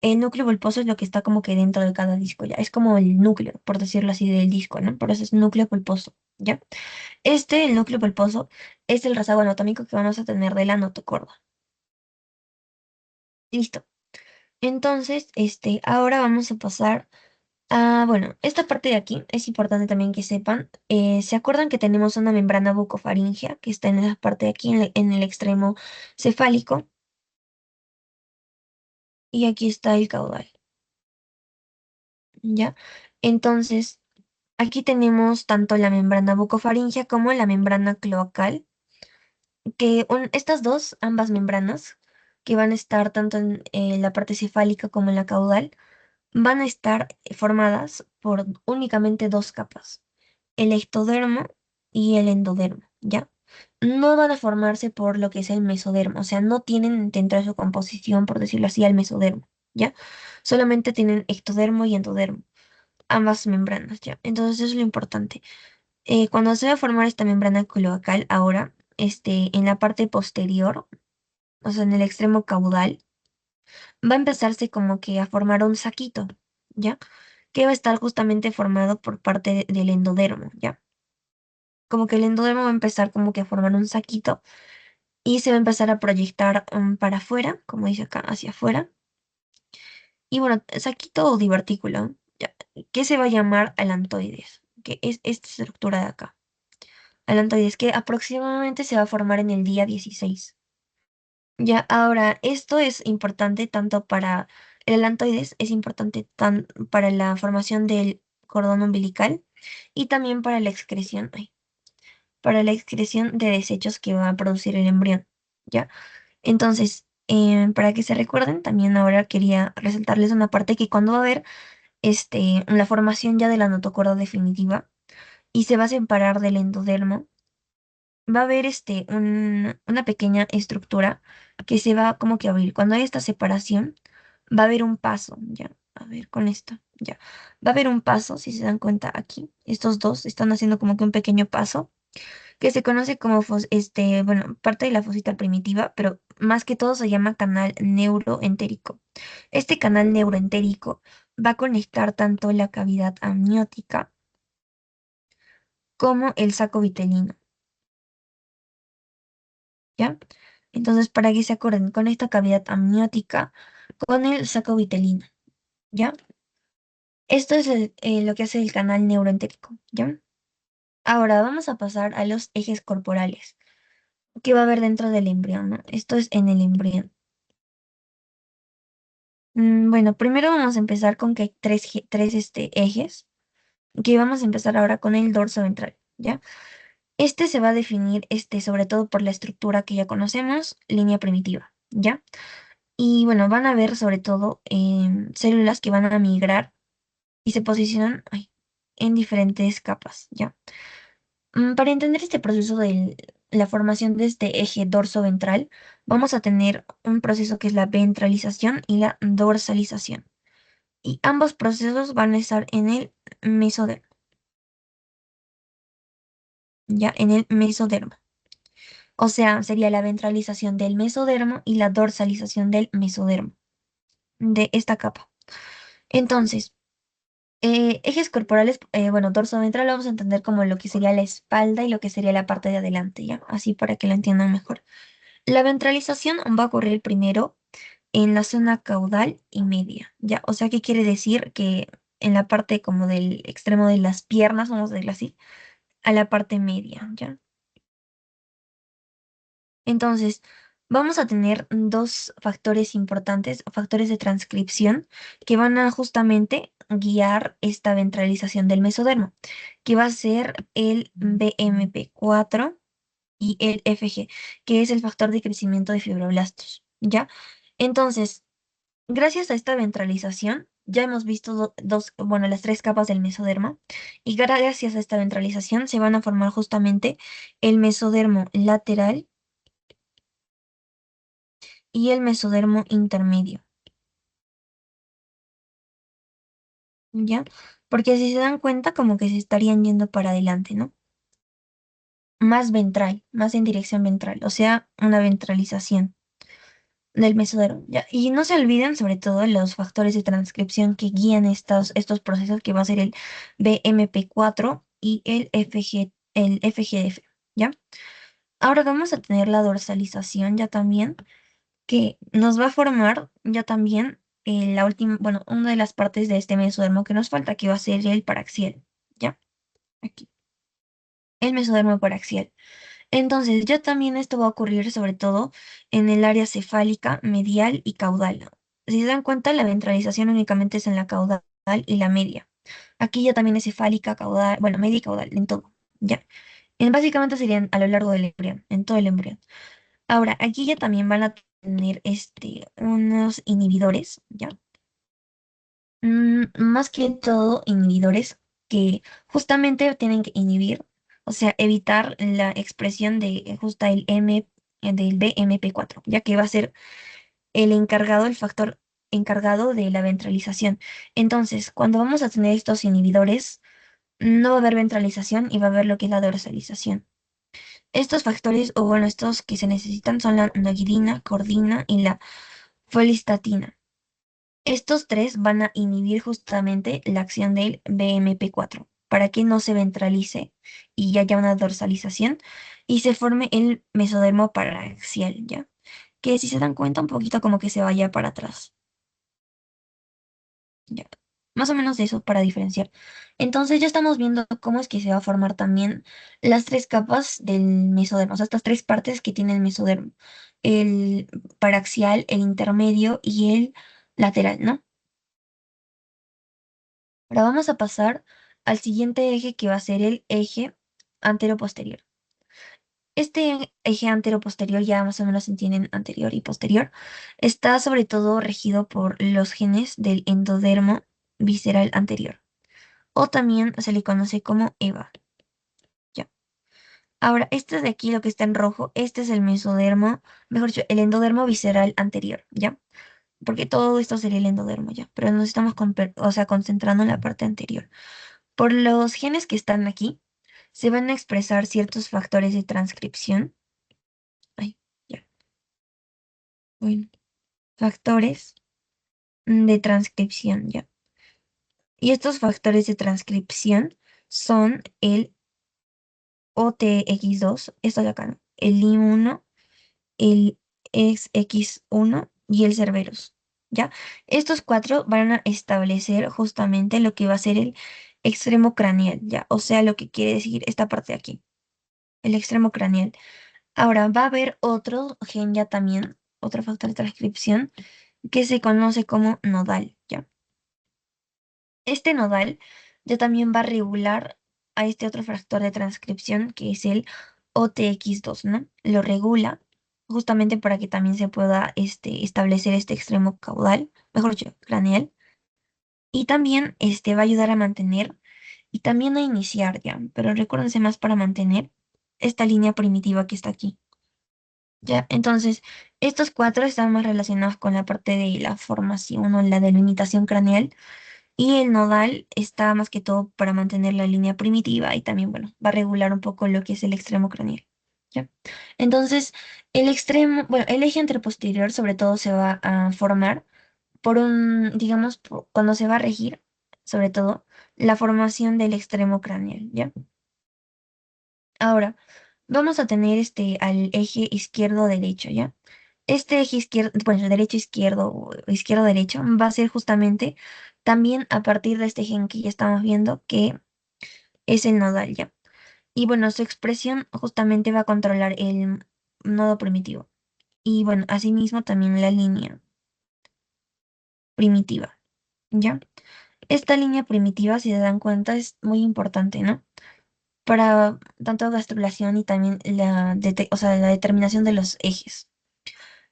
el núcleo pulposo es lo que está como que dentro de cada disco, ya. Es como el núcleo, por decirlo así, del disco, ¿no? Por eso es núcleo pulposo, ¿ya? El núcleo pulposo, es el rezago anatómico que vamos a tener de la notocorda. Listo. Entonces, ahora vamos a pasar a, bueno, esta parte de aquí es importante también que sepan. ¿Se acuerdan que tenemos una membrana bucofaringea que está en esa parte de aquí, en el extremo cefálico? Y aquí está el caudal. ¿Ya? Entonces, aquí tenemos tanto la membrana bucofaringea como la membrana cloacal, que estas dos, ambas membranas, que van a estar tanto en la parte cefálica como en la caudal, van a estar formadas por únicamente dos capas, el ectodermo y el endodermo, ¿ya? No van a formarse por lo que es el mesodermo, o sea, no tienen dentro de su composición, por decirlo así, al mesodermo, ¿ya? Solamente tienen ectodermo y endodermo, ambas membranas, ¿ya? Entonces eso es lo importante. Cuando se va a formar esta membrana cloacal, ahora, en la parte posterior, o sea, en el extremo caudal, va a empezarse como que a formar un saquito, ¿ya? Que va a estar justamente formado por parte del endodermo, ¿ya? Como que el endodermo va a empezar como que a formar un saquito y se va a empezar a proyectar para afuera, como dice acá, hacia afuera. Y bueno, saquito o divertículo, ¿ya? Que se va a llamar alantoides, que es esta estructura de acá. Alantoides, que aproximadamente se va a formar en el día 16. Ya, ahora, esto es importante tanto para el alantoides, es importante para la formación del cordón umbilical y también para la excreción, para la excreción de desechos que va a producir el embrión, ¿ya? Entonces, para que se recuerden, también ahora quería resaltarles una parte que cuando va a haber la formación ya de la notocorda definitiva y se va a separar del endodermo, va a haber una pequeña estructura que se va como que a abrir. Cuando hay esta separación, va a haber un paso, ya. A ver, con esto, ya. Va a haber un paso, si se dan cuenta aquí. Estos dos están haciendo como que un pequeño paso, que se conoce como, bueno, parte de la fosita primitiva, pero más que todo se llama canal neuroentérico. Este canal neuroentérico va a conectar tanto la cavidad amniótica como el saco vitelino. ¿Ya? Entonces, para que se acuerden, con esta cavidad amniótica, con el saco vitelino, ¿ya? Esto es lo que hace el canal neuroentérico, ¿ya? Ahora vamos a pasar a los ejes corporales que va a haber dentro del embrión, ¿no? Esto es en el embrión. Bueno, primero vamos a empezar con que hay tres ejes, que vamos a empezar ahora con el dorso ventral, ¿ya? Este se va a definir, sobre todo por la estructura que ya conocemos, línea primitiva, ¿ya? Y bueno, van a ver sobre todo células que van a migrar y se posicionan en diferentes capas, ¿ya? Para entender este proceso de la formación de este eje dorso-ventral, vamos a tener un proceso que es la ventralización y la dorsalización. Y ambos procesos van a estar en el mesodermo, ¿ya? En el mesodermo. O sea, sería la ventralización del mesodermo y la dorsalización del mesodermo, de esta capa. Entonces, Ejes corporales, bueno, dorso ventral lo vamos a entender como lo que sería la espalda y lo que sería la parte de adelante, ¿ya? Así para que lo entiendan mejor. La ventralización va a ocurrir primero en la zona caudal y media, ¿ya? O sea, ¿qué quiere decir? Que en la parte como del extremo de las piernas, vamos a decirlo así, a la parte media, ¿ya? Entonces, vamos a tener dos factores importantes, factores de transcripción, que van a justamente guiar esta ventralización del mesodermo, que va a ser el BMP4 y el FG, que es el factor de crecimiento de fibroblastos, ¿ya? Entonces, gracias a esta ventralización, ya hemos visto bueno, las tres capas del mesodermo, y gracias a esta ventralización se van a formar justamente el mesodermo lateral y el mesodermo intermedio, ¿ya? Porque si se dan cuenta, como que se estarían yendo para adelante, ¿no? Más ventral, más en dirección ventral, o sea, una ventralización del mesodermo, ¿ya? Y no se olviden, sobre todo, los factores de transcripción que guían estos procesos, que va a ser el BMP4 y el FGF, ¿ya? Ahora vamos a tener la dorsalización ya también, que nos va a formar ya también la última, bueno, una de las partes de este mesodermo que nos falta, que va a ser el paraxial, ¿ya? Aquí, el mesodermo paraxial. Entonces, ya también esto va a ocurrir sobre todo en el área cefálica, medial y caudal. Si se dan cuenta, la ventralización únicamente es en la caudal y la media. Aquí ya también es cefálica, caudal, bueno, media y caudal, en todo, ¿ya? Básicamente serían a lo largo del embrión, en todo el embrión. Ahora, aquí ya también van a tener unos inhibidores, ¿ya? Más que todo inhibidores que justamente tienen que inhibir, o sea, evitar la expresión de justo del BMP4, ya que va a ser el encargado, el factor encargado de la ventralización. Entonces, cuando vamos a tener estos inhibidores, no va a haber ventralización y va a haber lo que es la dorsalización. Estos factores, o bueno, estos que se necesitan son la noguidina, cordina y la folistatina. Estos tres van a inhibir justamente la acción del BMP4 para que no se ventralice y haya una dorsalización y se forme el mesodermo paraxial, ¿ya? Que si se dan cuenta un poquito como que se vaya para atrás, ¿ya? Más o menos de eso para diferenciar. Entonces ya estamos viendo cómo es que se va a formar también las tres capas del mesodermo, o sea, estas tres partes que tiene el mesodermo, el paraxial, el intermedio y el lateral, ¿no? Ahora vamos a pasar al siguiente eje, que va a ser el eje antero-posterior. Este eje antero-posterior, ya más o menos se entienden anterior y posterior, está sobre todo regido por los genes del endodermo visceral anterior, o también se le conoce como EVA. Ya. Ahora, este de aquí, lo que está en rojo, este es el mesodermo, mejor dicho, el endodermo visceral anterior, ¿ya? Porque todo esto sería el endodermo, ¿ya? Pero nos estamos o sea, concentrando en la parte anterior. Por los genes que están aquí, se van a expresar ciertos factores de transcripción. Ay, ya, bueno, factores de transcripción, ya. Y estos factores de transcripción son el OTX2, esto de acá, ¿no? El I1, el XX1 y el Cerberus, ¿ya? Estos cuatro van a establecer justamente lo que va a ser el extremo craneal, ¿ya? O sea, lo que quiere decir esta parte de aquí, el extremo craneal. Ahora, va a haber otro gen ya también, otro factor de transcripción, que se conoce como nodal, ¿ya? Este nodal ya también va a regular a este otro factor de transcripción, que es el OTX2, ¿no? Lo regula justamente para que también se pueda establecer este extremo caudal, mejor dicho, craneal, y también va a ayudar a mantener y también a iniciar, ¿ya? Pero recuérdense más para mantener esta línea primitiva que está aquí. Ya, entonces, estos cuatro están más relacionados con la parte de la formación o la delimitación craneal, y el nodal está más que todo para mantener la línea primitiva y también, bueno, va a regular un poco lo que es el extremo craneal. ¿Ya? Entonces, bueno, el eje anteroposterior sobre todo se va a formar por digamos, cuando se va a regir, sobre todo, la formación del extremo craneal, ¿ya? Ahora, vamos a tener al eje izquierdo-derecho, ¿ya? Este eje izquierdo, bueno, derecho-izquierdo o izquierdo-derecho va a ser justamente también a partir de este eje que ya estamos viendo que es el nodal, ¿ya? Y bueno, su expresión justamente va a controlar el nodo primitivo. Y bueno, asimismo también la línea primitiva, ¿ya? Esta línea primitiva, si se dan cuenta, es muy importante, ¿no? Para tanto gastrulación y también o sea, la determinación de los ejes.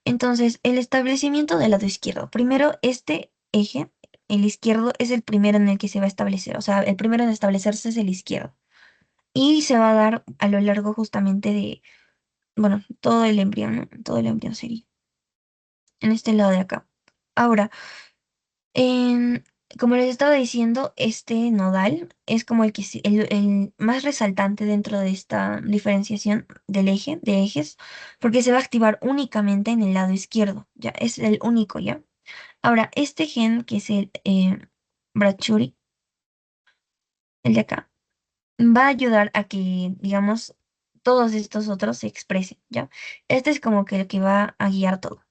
Entonces, el establecimiento del lado izquierdo. Primero, este eje, el izquierdo, es el primero en el que se va a establecer. O sea, el primero en establecerse es el izquierdo. Y se va a dar a lo largo justamente de, bueno, todo el embrión, ¿no? Todo el embrión sería en este lado de acá. Ahora, En- como les estaba diciendo, este nodal es como el más resaltante dentro de esta diferenciación del eje, de ejes, porque se va a activar únicamente en el lado izquierdo, ya, es el único, ya. Ahora, este gen, que es el brachyury, el de acá, va a ayudar a que, digamos, todos estos otros se expresen, ya. Este es como que el que va a guiar todo,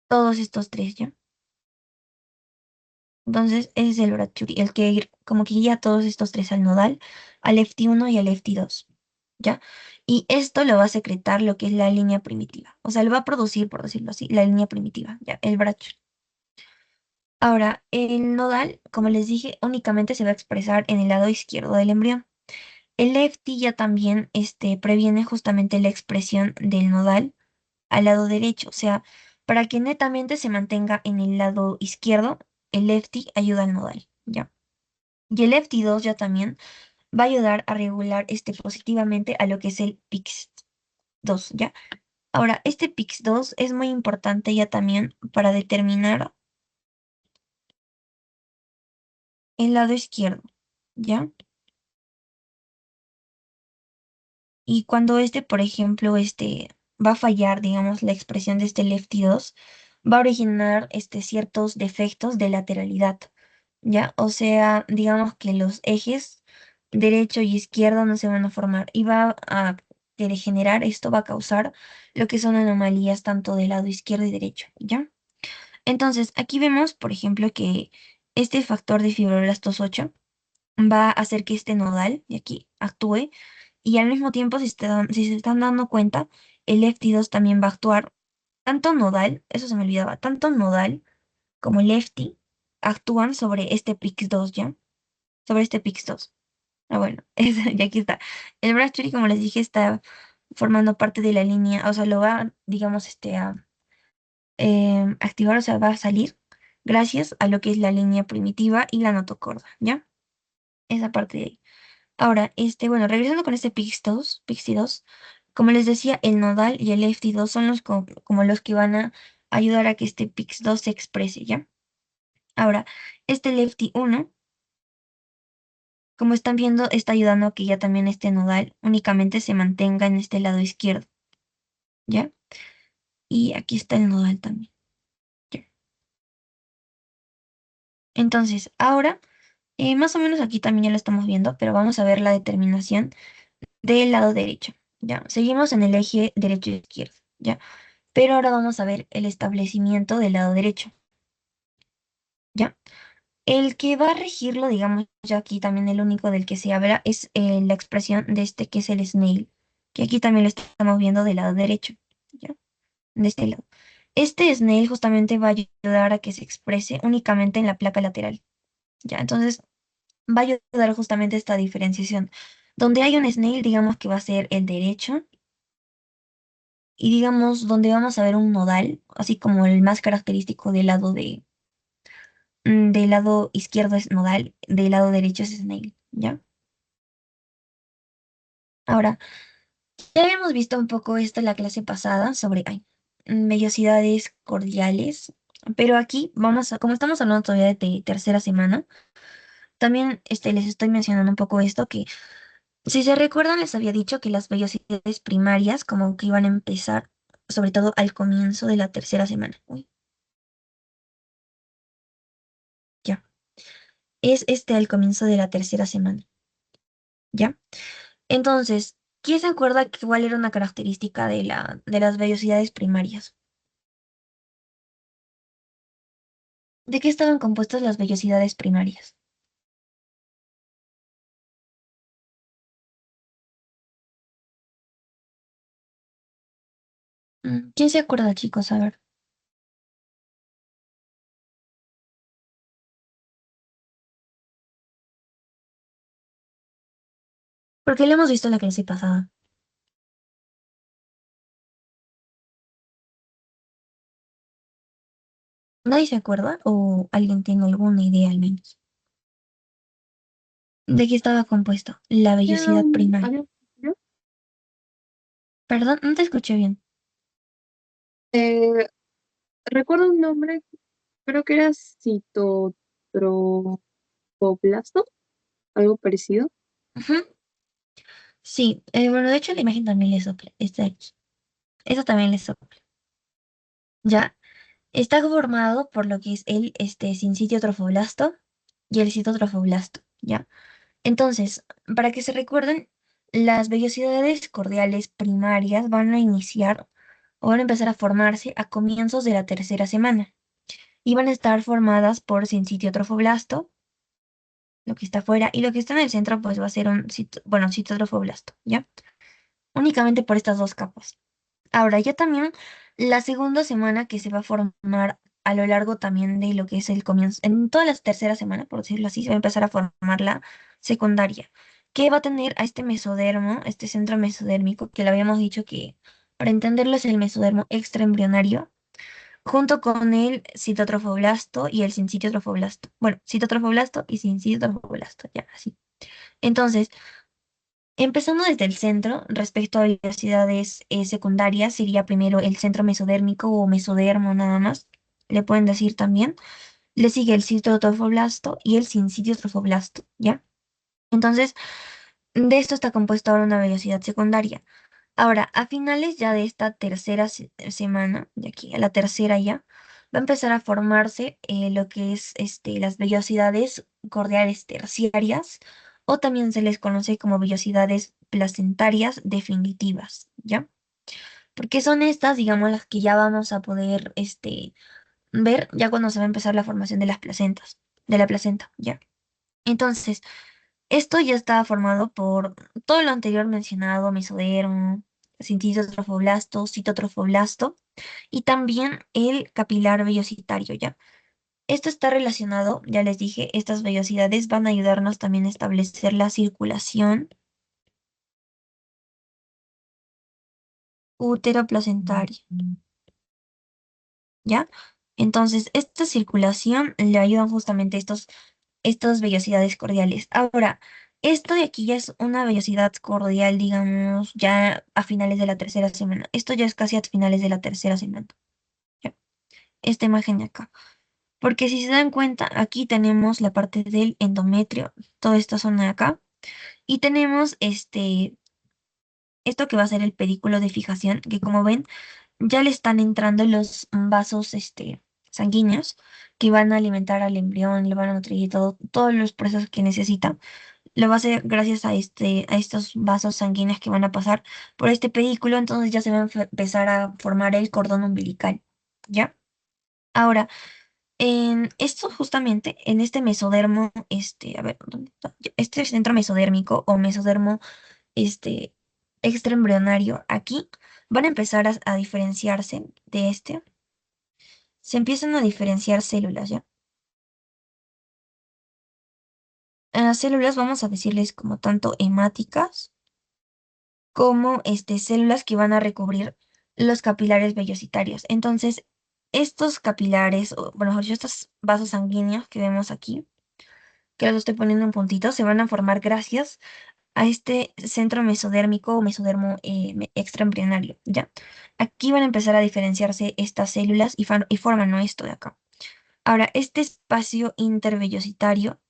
todos estos tres, ya. Entonces, ese es el Brachyuri, el que como que guía a todos estos tres al nodal, al FT1 y al FT2, ¿ya? Y esto lo va a secretar lo que es la línea primitiva. O sea, lo va a producir, por decirlo así, la línea primitiva, ¿ya? El Brachyuri. Ahora, el nodal, como les dije, únicamente se va a expresar en el lado izquierdo del embrión. El FT ya también previene justamente la expresión del nodal al lado derecho. O sea, para que netamente se mantenga en el lado izquierdo, el lefty ayuda al nodal, ¿ya? Y el FT2 ya también va a ayudar a regular positivamente a lo que es el PIX2, ¿ya? Ahora, este PIX2 es muy importante ya también para determinar el lado izquierdo, ¿ya? Y cuando por ejemplo, va a fallar, digamos, la expresión de este lefty 2, va a originar ciertos defectos de lateralidad, ¿ya? O sea, digamos que los ejes derecho y izquierdo no se van a formar y va a degenerar, esto va a causar lo que son anomalías tanto del lado izquierdo y derecho, ¿ya? Entonces, aquí vemos, por ejemplo, que este factor de fibroblastos 8 va a hacer que este nodal de aquí actúe y al mismo tiempo, si se están dando cuenta, el FT2 también va a actuar tanto nodal, eso se me olvidaba, tanto nodal como lefty actúan sobre este PIX2, ¿ya? Sobre este PIX2. Ah, bueno, y aquí está. El Brachyury, como les dije, está formando parte de la línea, o sea, lo va, digamos, a activar, o sea, va a salir gracias a lo que es la línea primitiva y la notocorda, ¿ya? Esa parte de ahí. Ahora, bueno, regresando con este Pixie 2, como les decía, el nodal y el FT2 son los como los que van a ayudar a que este Pix2 se exprese, ¿ya? Ahora, este FT1, como están viendo, está ayudando a que ya también este nodal únicamente se mantenga en este lado izquierdo, ¿ya? Y aquí está el nodal también, ¿ya? Entonces, ahora, más o menos aquí también ya lo estamos viendo, pero vamos a ver la determinación del lado derecho, ¿ya? Seguimos en el eje derecho-izquierdo, ¿ya? Pero ahora vamos a ver el establecimiento del lado derecho, ¿ya? El que va a regirlo, digamos, ya aquí también el único del que se habla es la expresión de este que es el snail, que aquí también lo estamos viendo del lado derecho, ¿ya? De este lado. Este snail justamente va a ayudar a que se exprese únicamente en la placa lateral, ¿ya? Entonces va a ayudar justamente esta diferenciación. Donde hay un snail, digamos que va a ser el derecho, y digamos donde vamos a ver un nodal, así como el más característico del lado izquierdo es nodal, del lado derecho es snail, ¿ya? Ahora, ya habíamos visto un poco esto en la clase pasada sobre vellosidades cordiales, pero aquí vamos a, como estamos hablando todavía de tercera semana, también les estoy mencionando un poco esto que, si se recuerdan, les había dicho que las vellosidades primarias como que iban a empezar, sobre todo al comienzo de la tercera semana. Uy, es al comienzo de la tercera semana, ¿ya? Entonces, ¿quién se acuerda cuál era una característica de las vellosidades primarias? ¿De qué estaban compuestas las vellosidades primarias? ¿Quién se acuerda, chicos? A ver, porque lo hemos visto en la clase pasada. ¿Nadie se acuerda? ¿O alguien tiene alguna idea al menos? ¿De qué estaba compuesto? La Ya, vellosidad primaria. algo- ¿no? Perdón, no te escuché bien. Eh, recuerdo un nombre, creo que era citotrofoblasto, algo parecido. Ujú. Sí, bueno, de hecho la imagen también le sopla. Está aquí. Eso también le sopla. Ya, está formado por lo que es el sincitio trofoblasto y el citotrofoblasto. Ya. Entonces, para que se recuerden, las vellosidades cordiales primarias van a iniciar o van a empezar a formarse a comienzos de la tercera semana y van a estar formadas por sincitio trofoblasto, lo que está afuera, y lo que está en el centro pues va a ser bueno, citotrofoblasto, ¿ya? Únicamente por estas dos capas. Ahora, ya también la segunda semana que se va a formar a lo largo también de lo que es el comienzo, en todas las terceras semanas, por decirlo así, se va a empezar a formar la secundaria, que va a tener a este mesodermo, este centro mesodérmico, que le habíamos dicho que, para entenderlo, es el mesodermo extraembrionario, junto con el citotrofoblasto y el sincitio trofoblasto. Bueno, citotrofoblasto y sincitio trofoblasto, ya, así. Entonces, empezando desde el centro, respecto a velocidades secundarias, sería primero el centro mesodérmico o mesodermo nada más, le pueden decir también. Le sigue el citotrofoblasto y el sincitio trofoblasto, ¿ya? Entonces, de esto está compuesto ahora una velocidad secundaria. Ahora, a finales ya de esta tercera semana, de aquí a la tercera ya, va a empezar a formarse lo que es las vellosidades cordiales terciarias, o también se les conoce como vellosidades placentarias definitivas, ¿ya? Porque son estas, digamos, las que ya vamos a poder ver ya cuando se va a empezar la formación de las placentas, de la placenta, ¿ya? Entonces, esto ya estaba formado por todo lo anterior mencionado, mesodermo, cintitrotrofoblasto, citotrofoblasto y también el capilar vellositario, ¿ya? Esto está relacionado, ya les dije, estas vellosidades van a ayudarnos también a establecer la circulación útero-placentaria, ¿ya? Entonces, esta circulación le ayudan justamente estas vellosidades cordiales. Ahora, esto de aquí ya es una vellosidad cordial, digamos, ya a finales de la tercera semana. Esto ya es casi a finales de la tercera semana. ¿Ya? Esta imagen de acá. Porque si se dan cuenta, aquí tenemos la parte del endometrio, toda esta zona de acá, y tenemos esto que va a ser el pedículo de fijación, que como ven, ya le están entrando los vasos sanguíneos que van a alimentar al embrión, le van a nutrir todos los procesos que necesita. Lo va a hacer gracias a estos vasos sanguíneos que van a pasar por este pedículo, entonces ya se va a empezar a formar el cordón umbilical, ¿ya? Ahora, en esto justamente, en este mesodermo, a ver, ¿dónde está? Este centro mesodérmico o mesodermo, este, extraembrionario, aquí van a empezar a diferenciarse de se empiezan a diferenciar células, ¿ya? A las células vamos a decirles como tanto hemáticas, como células que van a recubrir los capilares vellositarios. Entonces, estos capilares, o bueno, mejor dicho, estos vasos sanguíneos que vemos aquí, que los estoy poniendo en puntitos, se van a formar gracias a este centro mesodérmico o mesodermo extraembrionario, ¿ya? Aquí van a empezar a diferenciarse estas células y forman, ¿no?, esto de acá. Ahora, este espacio intervellositario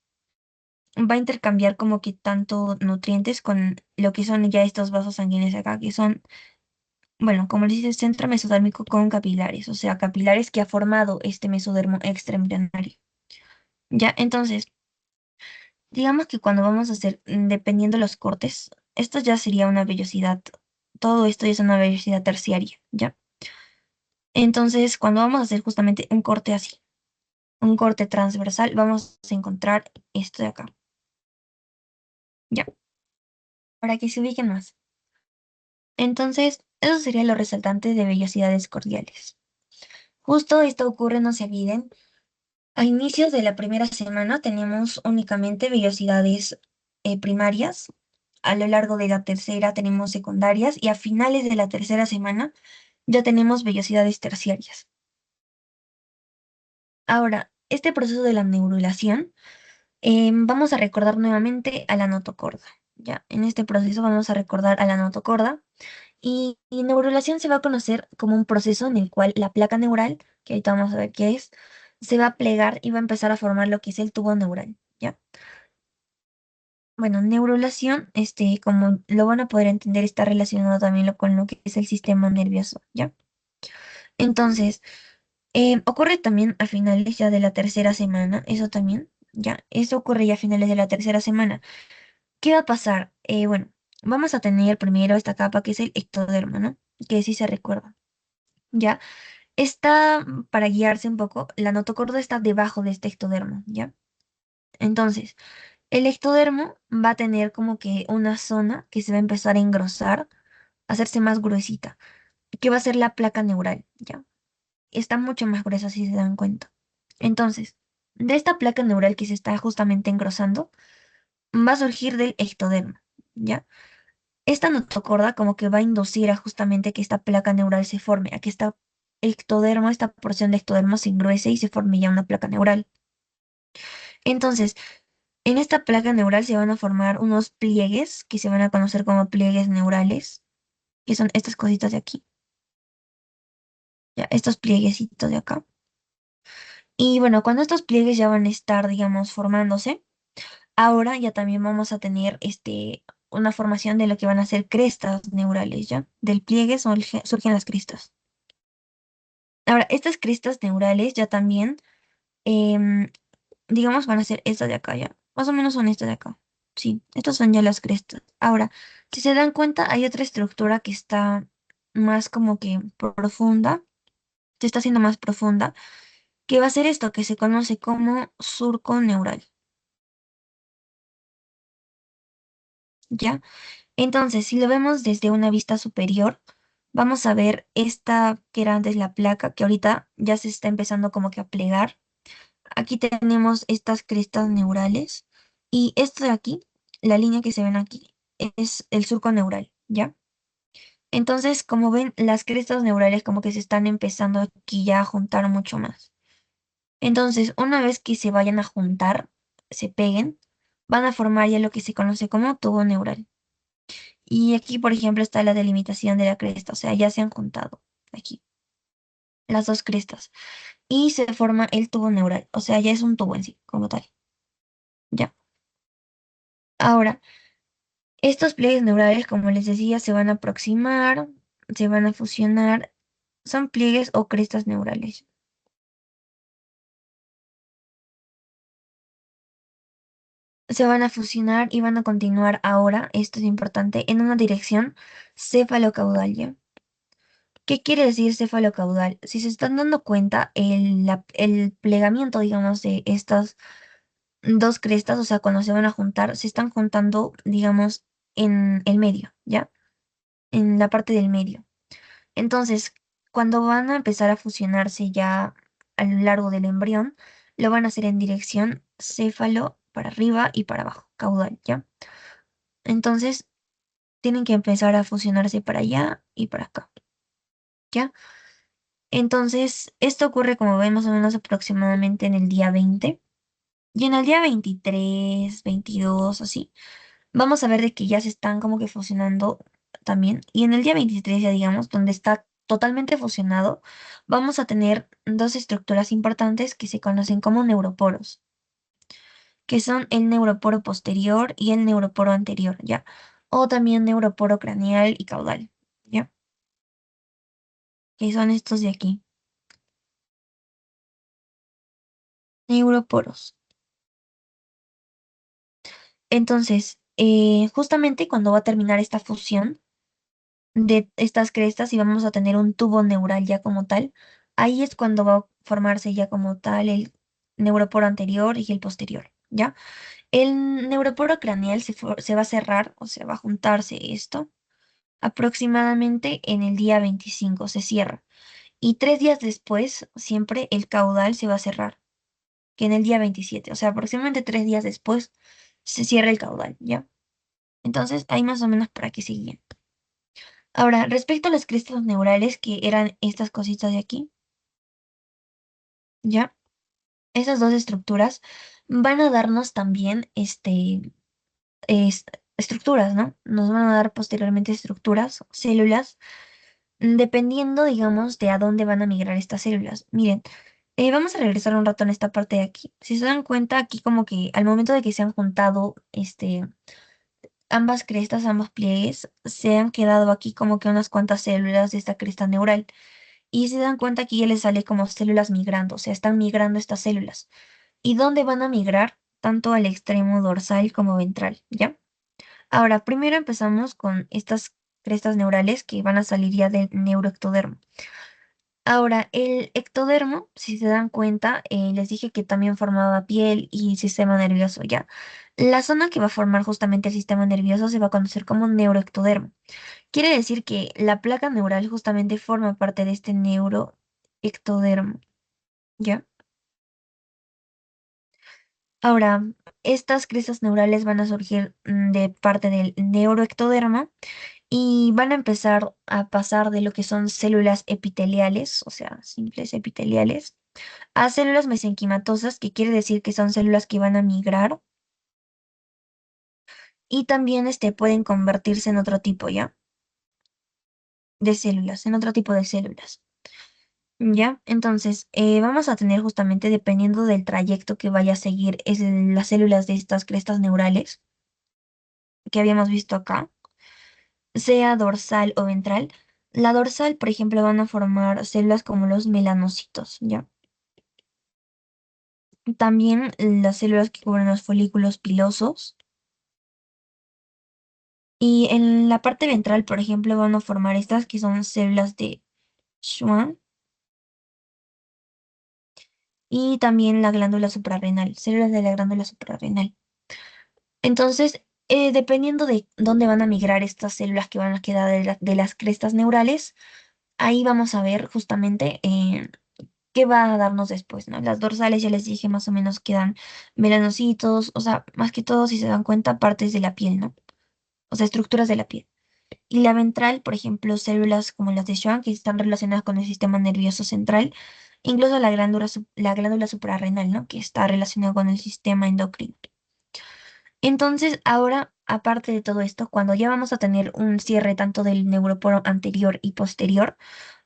va a intercambiar como que tanto nutrientes con lo que son ya estos vasos sanguíneos acá, que son, bueno, como les dice, centro mesodérmico con capilares, o sea, capilares que ha formado este mesodermo extraembrionario. Ya, entonces, Digamos que cuando vamos a hacer, dependiendo los cortes, esto ya sería una vellosidad, todo esto ya es una vellosidad terciaria, ¿ya? Entonces, cuando vamos a hacer justamente un corte así, un corte transversal, vamos a encontrar esto de acá, ¿ya? Para que se ubiquen más. Entonces, eso sería lo resaltante de vellosidades cordiales. Justo esto ocurre, no se olviden, a inicios de la primera semana tenemos únicamente vellosidades primarias. A lo largo de la tercera tenemos secundarias y a finales de la tercera semana ya tenemos vellosidades terciarias. Ahora, este proceso de la neurulación, vamos a recordar nuevamente a la notocorda. Ya, en este proceso vamos a recordar a la notocorda y neurulación se va a conocer como un proceso en el cual la placa neural, que ahorita vamos a ver qué es, se va a plegar y va a empezar a formar lo que es el tubo neural. ¿Ya? Bueno, neurulación, como lo van a poder entender, está relacionado también con lo que es el sistema nervioso, ¿ya? Entonces, ocurre también a finales ya de la tercera semana, eso también, ¿ya? Eso ocurre ya a finales de la tercera semana. ¿Qué va a pasar? Bueno, vamos a tener primero esta capa que es el ectodermo, ¿no? Que sí se recuerda, ¿ya? Está, para guiarse un poco, la notocorda está debajo de este ectodermo, ¿ya? Entonces, el ectodermo va a tener como que una zona que se va a empezar a engrosar, a hacerse más gruesita, que va a ser la placa neural, ¿ya? Está mucho más gruesa si se dan cuenta. Entonces, de esta placa neural que se está justamente engrosando, va a surgir del ectodermo, ¿ya? Esta notocorda como que va a inducir a justamente que esta placa neural se forme, a que esta ectodermo, esta porción de ectodermo se engruese y se forme ya una placa neural. Entonces, en esta placa neural se van a formar unos pliegues que se van a conocer como pliegues neurales, que son estas cositas de aquí, ya, estos plieguecitos de acá. Y bueno, cuando estos pliegues ya van a estar, digamos, formándose, ahora ya también vamos a tener una formación de lo que van a ser crestas neurales, ¿ya? Del pliegue surgen las crestas. Ahora, estas crestas neurales ya también, em, digamos, van a ser estas de acá, ¿ya? Más o menos son estas de acá. Sí, estas son ya las crestas. Ahora, si se dan cuenta, hay otra estructura que está más como que profunda, se está haciendo más profunda, que va a ser esto que se conoce como surco neural, ¿ya? Entonces, si lo vemos desde una vista superior, vamos a ver esta que era antes la placa, que ahorita ya se está empezando como que a plegar. Aquí tenemos estas crestas neurales y esto de aquí, la línea que se ven aquí, es el surco neural, ¿ya? Entonces, como ven, las crestas neurales como que se están empezando aquí ya a juntar mucho más. Entonces, una vez que se vayan a juntar, se peguen, van a formar ya lo que se conoce como tubo neural. Y aquí, por ejemplo, está la delimitación de la cresta, o sea, ya se han juntado aquí las dos crestas y se forma el tubo neural, o sea, ya es un tubo en sí, como tal. Ya. Ahora, estos pliegues neurales, como les decía, se van a aproximar, se van a fusionar, son pliegues o crestas neurales. Se van a fusionar y van a continuar ahora, esto es importante, en una dirección cefalocaudal, ¿ya? ¿Qué quiere decir cefalocaudal? Si se están dando cuenta, el plegamiento, digamos, de estas dos crestas, o sea, cuando se van a juntar, se están juntando, digamos, en el medio, ¿ya? En la parte del medio. Entonces, cuando van a empezar a fusionarse ya a lo largo del embrión, lo van a hacer en dirección céfalo para arriba y para abajo, caudal, ¿ya? Entonces, tienen que empezar a fusionarse para allá y para acá, ¿ya? Entonces, esto ocurre, como vemos, más o menos aproximadamente en el día 20. Y en el día 23, 22, así, vamos a ver de que ya se están como que fusionando también. Y en el día 23 ya digamos, donde está totalmente fusionado, vamos a tener dos estructuras importantes que se conocen como neuroporos, que son el neuroporo posterior y el neuroporo anterior, ¿ya? O también neuroporo craneal y caudal, ¿ya? Que son estos de aquí, neuroporos. Entonces, justamente cuando va a terminar esta fusión de estas crestas y vamos a tener un tubo neural ya como tal, ahí es cuando va a formarse ya como tal el neuroporo anterior y el posterior, ¿ya? El neuroporo craneal se va a cerrar, o sea, va a juntarse esto aproximadamente en el día 25, se cierra. Y 3 días después, siempre el caudal se va a cerrar, que en el día 27, o sea, aproximadamente 3 días después se cierra el caudal, ¿ya? Entonces, ahí más o menos para que se guíen. Ahora, respecto a las crestas neurales, que eran estas cositas de aquí, ¿ya? Esas dos estructuras van a darnos también, es- estructuras, ¿no? Nos van a dar posteriormente estructuras, células, dependiendo, digamos, de a dónde van a migrar estas células. Miren, vamos a regresar un rato en esta parte de aquí. Si se dan cuenta, aquí como que al momento de que se han juntado, ambas crestas, ambos pliegues, se han quedado aquí como que unas cuantas células de esta cresta neural. Y se dan cuenta que ya les sale como células migrando, o sea, están migrando estas células. ¿Y dónde van a migrar? Tanto al extremo dorsal como ventral, ¿ya? Ahora, primero empezamos con estas crestas neurales que van a salir ya del neuroectodermo. Ahora, el ectodermo, si se dan cuenta, les dije que también formaba piel y sistema nervioso, ¿ya? La zona que va a formar justamente el sistema nervioso se va a conocer como neuroectodermo. Quiere decir que la placa neural justamente forma parte de este neuroectodermo, ¿ya? Ahora, estas crestas neurales van a surgir de parte del neuroectodermo y van a empezar a pasar de lo que son células epiteliales, o sea, simples epiteliales, a células mesenquimatosas, que quiere decir que son células que van a migrar y también pueden convertirse en otro tipo, ¿ya? De células, en otro tipo de células. ¿Ya? Entonces, vamos a tener justamente, dependiendo del trayecto que vaya a seguir las células de estas crestas neurales que habíamos visto acá, sea dorsal o ventral. La dorsal, por ejemplo, van a formar células como los melanocitos, ¿ya? También las células que cubren los folículos pilosos. Y en la parte ventral, por ejemplo, van a formar estas que son células de Schwann y también la glándula suprarrenal, células de la glándula suprarrenal. Entonces, dependiendo de dónde van a migrar estas células que van a quedar de las crestas neurales, ahí vamos a ver justamente qué va a darnos después, ¿no? Las dorsales, ya les dije, más o menos quedan melanocitos, o sea, más que todo, si se dan cuenta, partes de la piel, ¿no? O sea, estructuras de la piel. Y la ventral, por ejemplo, células como las de Schwann, que están relacionadas con el sistema nervioso central, incluso la glándula suprarrenal, ¿no? Que está relacionada con el sistema endocrino. Entonces, ahora, aparte de todo esto, cuando ya vamos a tener un cierre tanto del neuroporo anterior y posterior,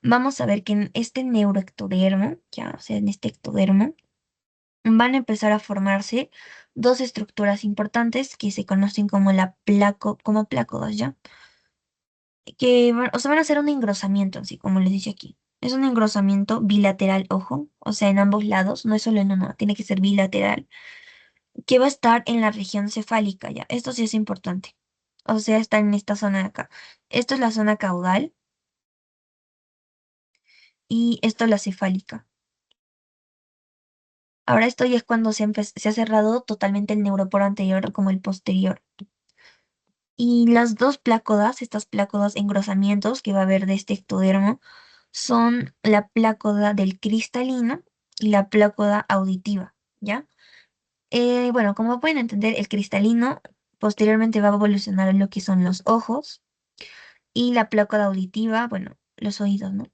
vamos a ver que en este neuroectodermo, ya, o sea, en este ectodermo, van a empezar a formarse dos estructuras importantes que se conocen como como plácodas, ¿ya? O sea, van a hacer un engrosamiento, así como les dice aquí. Es un engrosamiento bilateral, ojo, o sea, en ambos lados, no es solo en uno, tiene que ser bilateral, que va a estar en la región cefálica, ya. Esto sí es importante. O sea, está en esta zona de acá. Esto es la zona caudal y esto es la cefálica. Ahora esto ya es cuando se ha cerrado totalmente el neuroporo anterior como el posterior. Y las dos plácodas, estas plácodas engrosamientos que va a haber de este ectodermo, son la plácoda del cristalino y la plácoda auditiva, ¿ya? Bueno, como pueden entender, el cristalino posteriormente va a evolucionar en lo que son los ojos y la plácoda auditiva, bueno, los oídos, ¿no?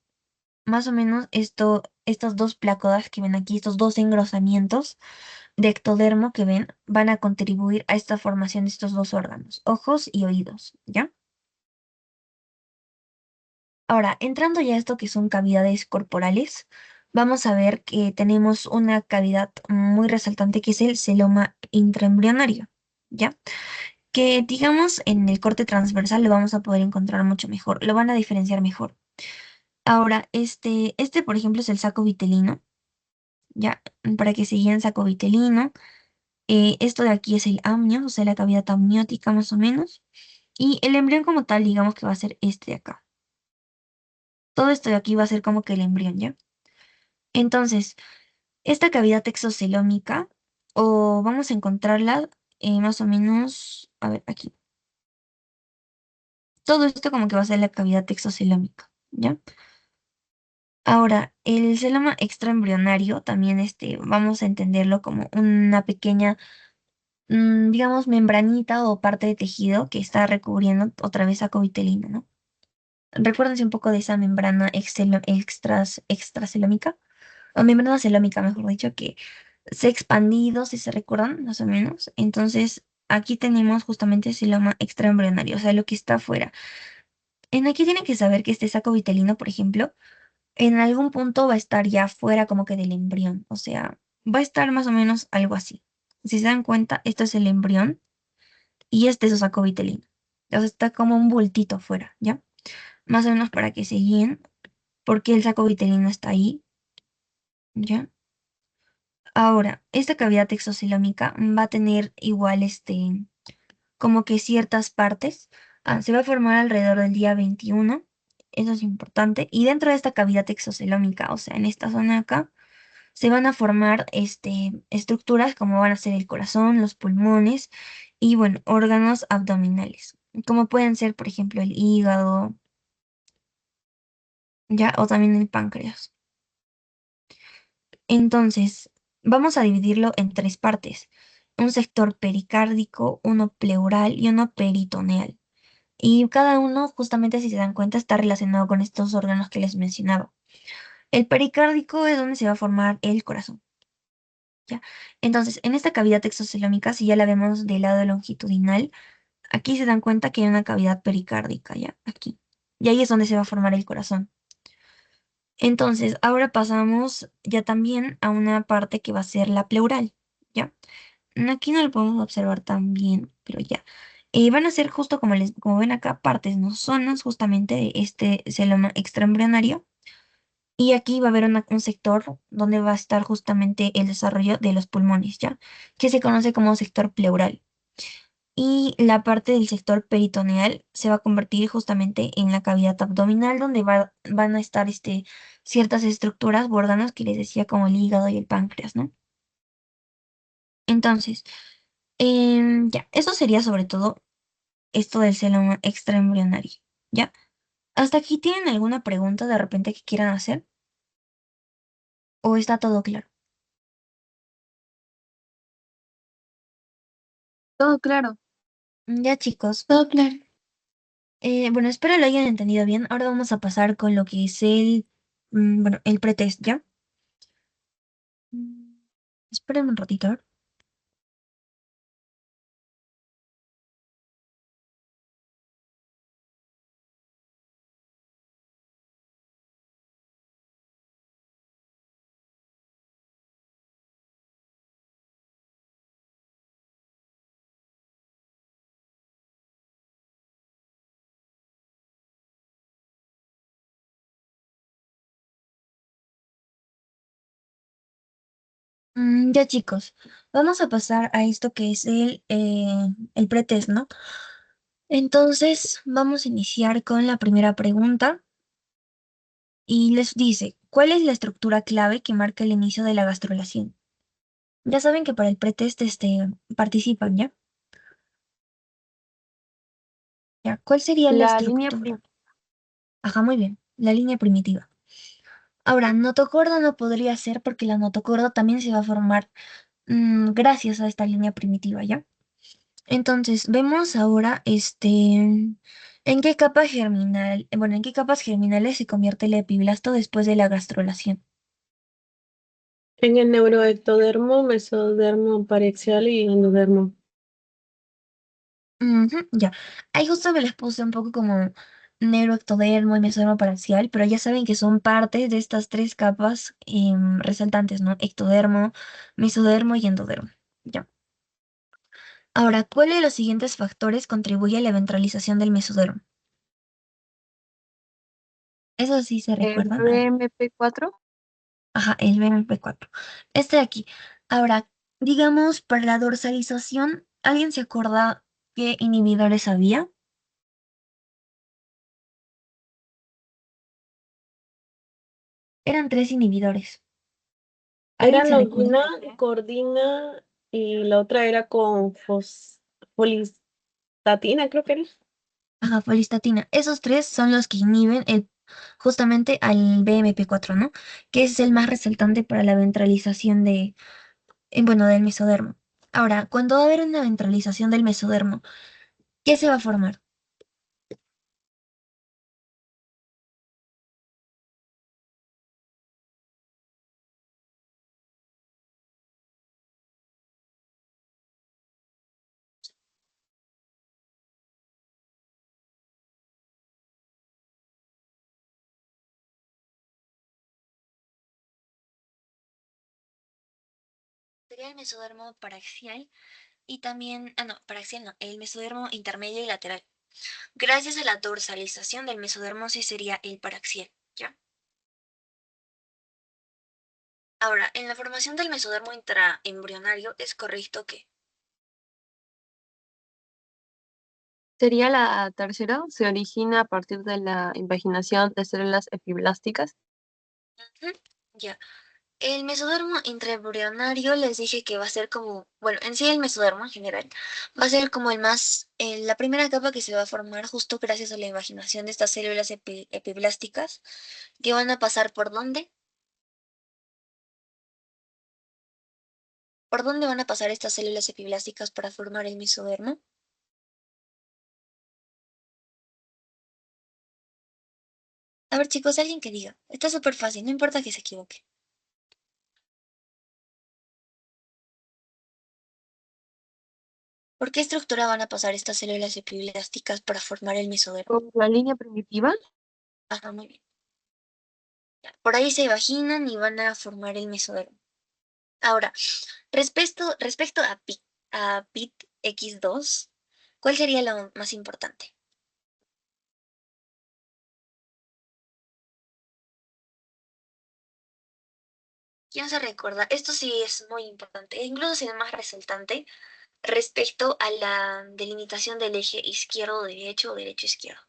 Más o menos estas dos plácodas que ven aquí, estos dos engrosamientos de ectodermo que ven, van a contribuir a esta formación de estos dos órganos, ojos y oídos, ¿ya? Ahora, entrando ya a esto que son cavidades corporales, vamos a ver que tenemos una cavidad muy resaltante que es el celoma intraembrionario, ¿ya? Que digamos en el corte transversal lo vamos a poder encontrar mucho mejor, lo van a diferenciar mejor. Ahora, por ejemplo es el saco vitelino, ¿ya? Para que se guíen saco vitelino. Esto de aquí es el amnio, o sea, la cavidad amniótica más o menos. Y el embrión como tal, digamos que va a ser este de acá. Todo esto de aquí va a ser como que el embrión, ¿ya? Entonces, esta cavidad exocelómica, o vamos a encontrarla más o menos, a ver, aquí. Todo esto como que va a ser la cavidad exocelómica, ¿ya? Ahora, el celoma extraembrionario también vamos a entenderlo como una pequeña, digamos, membranita o parte de tejido que está recubriendo otra vez a covitelina, ¿no? Recuérdense un poco de esa membrana extracelómica, o membrana celómica, mejor dicho, que se ha expandido, si se recuerdan, más o menos. Entonces, aquí tenemos justamente celoma extraembrionario, o sea, lo que está afuera. En aquí tienen que saber que este saco vitelino, por ejemplo, en algún punto va a estar ya fuera como que del embrión, o sea, va a estar más o menos algo así. Si se dan cuenta, esto es el embrión y este es su saco vitelino. O sea, está como un bultito fuera, ¿ya? Más o menos para que se guíen, porque el saco vitelino está ahí, ¿ya? Ahora, esta cavidad exocelómica va a tener igual como que ciertas partes. Se va a formar alrededor del día 21, eso es importante. Y dentro de esta cavidad exocelómica, o sea, en esta zona de acá, se van a formar estructuras como van a ser el corazón, los pulmones y, bueno, órganos abdominales, como pueden ser, por ejemplo, el hígado, ¿ya? O también el páncreas. Entonces, vamos a dividirlo en tres partes. Un sector pericárdico, uno pleural y uno peritoneal. Y cada uno, justamente si se dan cuenta, está relacionado con estos órganos que les mencionaba. El pericárdico es donde se va a formar el corazón, ¿ya? Entonces, en esta cavidad exocelómica, si ya la vemos del lado longitudinal, aquí se dan cuenta que hay una cavidad pericárdica, ¿ya? Aquí. Y ahí es donde se va a formar el corazón. Entonces, ahora pasamos ya también a una parte que va a ser la pleural, ¿ya? Aquí no lo podemos observar tan bien, pero ya. Van a ser justo como ven acá, partes, ¿no? Zonas justamente de este celoma extraembrionario. Y aquí va a haber un sector donde va a estar justamente el desarrollo de los pulmones, ¿ya? Que se conoce como sector pleural. Y la parte del sector peritoneal se va a convertir justamente en la cavidad abdominal, donde van a estar ciertas estructuras o órganos que les decía como el hígado y el páncreas, ¿no? Entonces, ya, eso sería sobre todo esto del celoma extraembrionario, ¿ya? ¿Hasta aquí tienen alguna pregunta de repente que quieran hacer? ¿O está todo claro? Todo claro. Ya, chicos. Todo claro. Bueno, espero lo hayan entendido bien. Ahora vamos a pasar con lo que es bueno, el pretest, ¿ya? Mm, Espérenme un ratito. A ver. Ya, chicos, vamos a pasar a esto que es el pretest, ¿no? Entonces, vamos a iniciar con la primera pregunta y les dice, ¿cuál es la estructura clave que marca el inicio de la gastrulación? Ya saben que para el pretest participan, ¿ya? ¿Ya? ¿Cuál sería la La línea estructura? Ajá, muy bien, la línea primitiva. Ahora, notocorda no podría ser porque la notocorda también se va a formar gracias a esta línea primitiva, ¿ya? Entonces, vemos ahora en qué capa germinal, bueno, en qué capas germinales se convierte el epiblasto después de la gastrulación. en el neuroectodermo, mesodermo parexial y endodermo. Ujú, ya. Ahí justo me les puse un poco como neuroectodermo y mesodermo parcial, pero ya saben que son partes de estas tres capas resaltantes, ¿no? Ectodermo, mesodermo y endodermo. Ya. Ahora, ¿cuál de los siguientes factores contribuye a la ventralización del mesodermo? Eso sí se El recuerdan. A ver. BMP4. Ajá, el BMP4. Este de aquí. Ahora, Digamos, para la dorsalización, ¿alguien se acuerda qué inhibidores había? Eran tres inhibidores. ¿Alguien Era se recuerda? longina, cordina y la otra era con folistatina, creo que era. Ajá, folistatina. Esos tres son los que inhiben justamente al BMP4, ¿no? Que es el más resaltante para la ventralización bueno, del mesodermo. Ahora, cuando va a haber una ventralización del mesodermo, ¿qué se va a formar? Sería el mesodermo paraxial y también, no, paraxial no, el mesodermo intermedio y lateral. Gracias a la dorsalización del mesodermo sí sería el paraxial, ¿ya? Ahora, en la formación del mesodermo intraembrionario es correcto que Sería la tercera, se origina a partir de la invaginación de células epiblásticas. ujú, ya. El mesodermo intraembrionario les dije que va a ser como, bueno, en sí el mesodermo en general va a ser como la primera capa que se va a formar justo gracias a la invaginación de estas células epiblásticas que van a pasar ¿por dónde? ¿Por dónde van a pasar estas células epiblásticas para formar el mesodermo? A ver, chicos, alguien que diga. Está súper fácil, no importa que se equivoque. ¿Por qué estructura van a pasar estas células epiblásticas para formar el mesodermo? Por la línea primitiva, Ajá, muy bien. Ya, por ahí se imaginan y van a formar el mesodermo. Ahora, respecto a bit X2, ¿cuál sería lo más importante? ¿Quién se recuerda? Esto sí es muy importante, e incluso es el más resaltante respecto a la delimitación del eje izquierdo-derecho o derecho-izquierdo.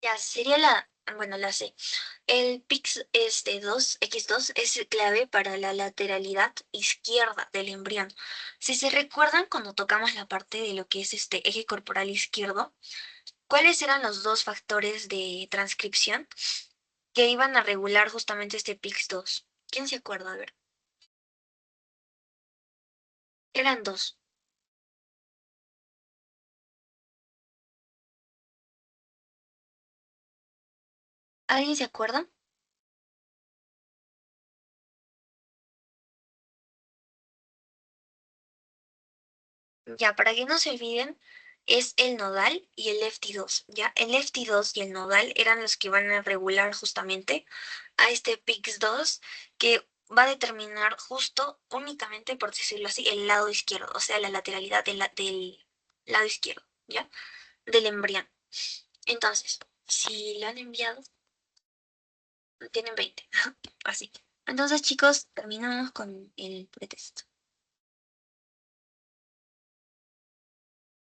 Ya, sería bueno, la C. El PIX X2 es clave para la lateralidad izquierda del embrión. Si se recuerdan cuando tocamos la parte de lo que es este eje corporal izquierdo, ¿cuáles eran los dos factores de transcripción que iban a regular justamente este PIX2? ¿Quién se acuerda? A ver, eran dos. ¿Alguien se acuerda? Ya, para que no se olviden, es el nodal y el FT2. Ya, el FT2 y el nodal eran los que van a regular justamente a este PIX2 que va a determinar justo, únicamente, por decirlo así, el lado izquierdo, o sea, la lateralidad del lado izquierdo, ¿ya? Del embrión. Entonces, si lo han enviado, tienen 20. Así. Entonces, chicos, terminamos con el pretexto.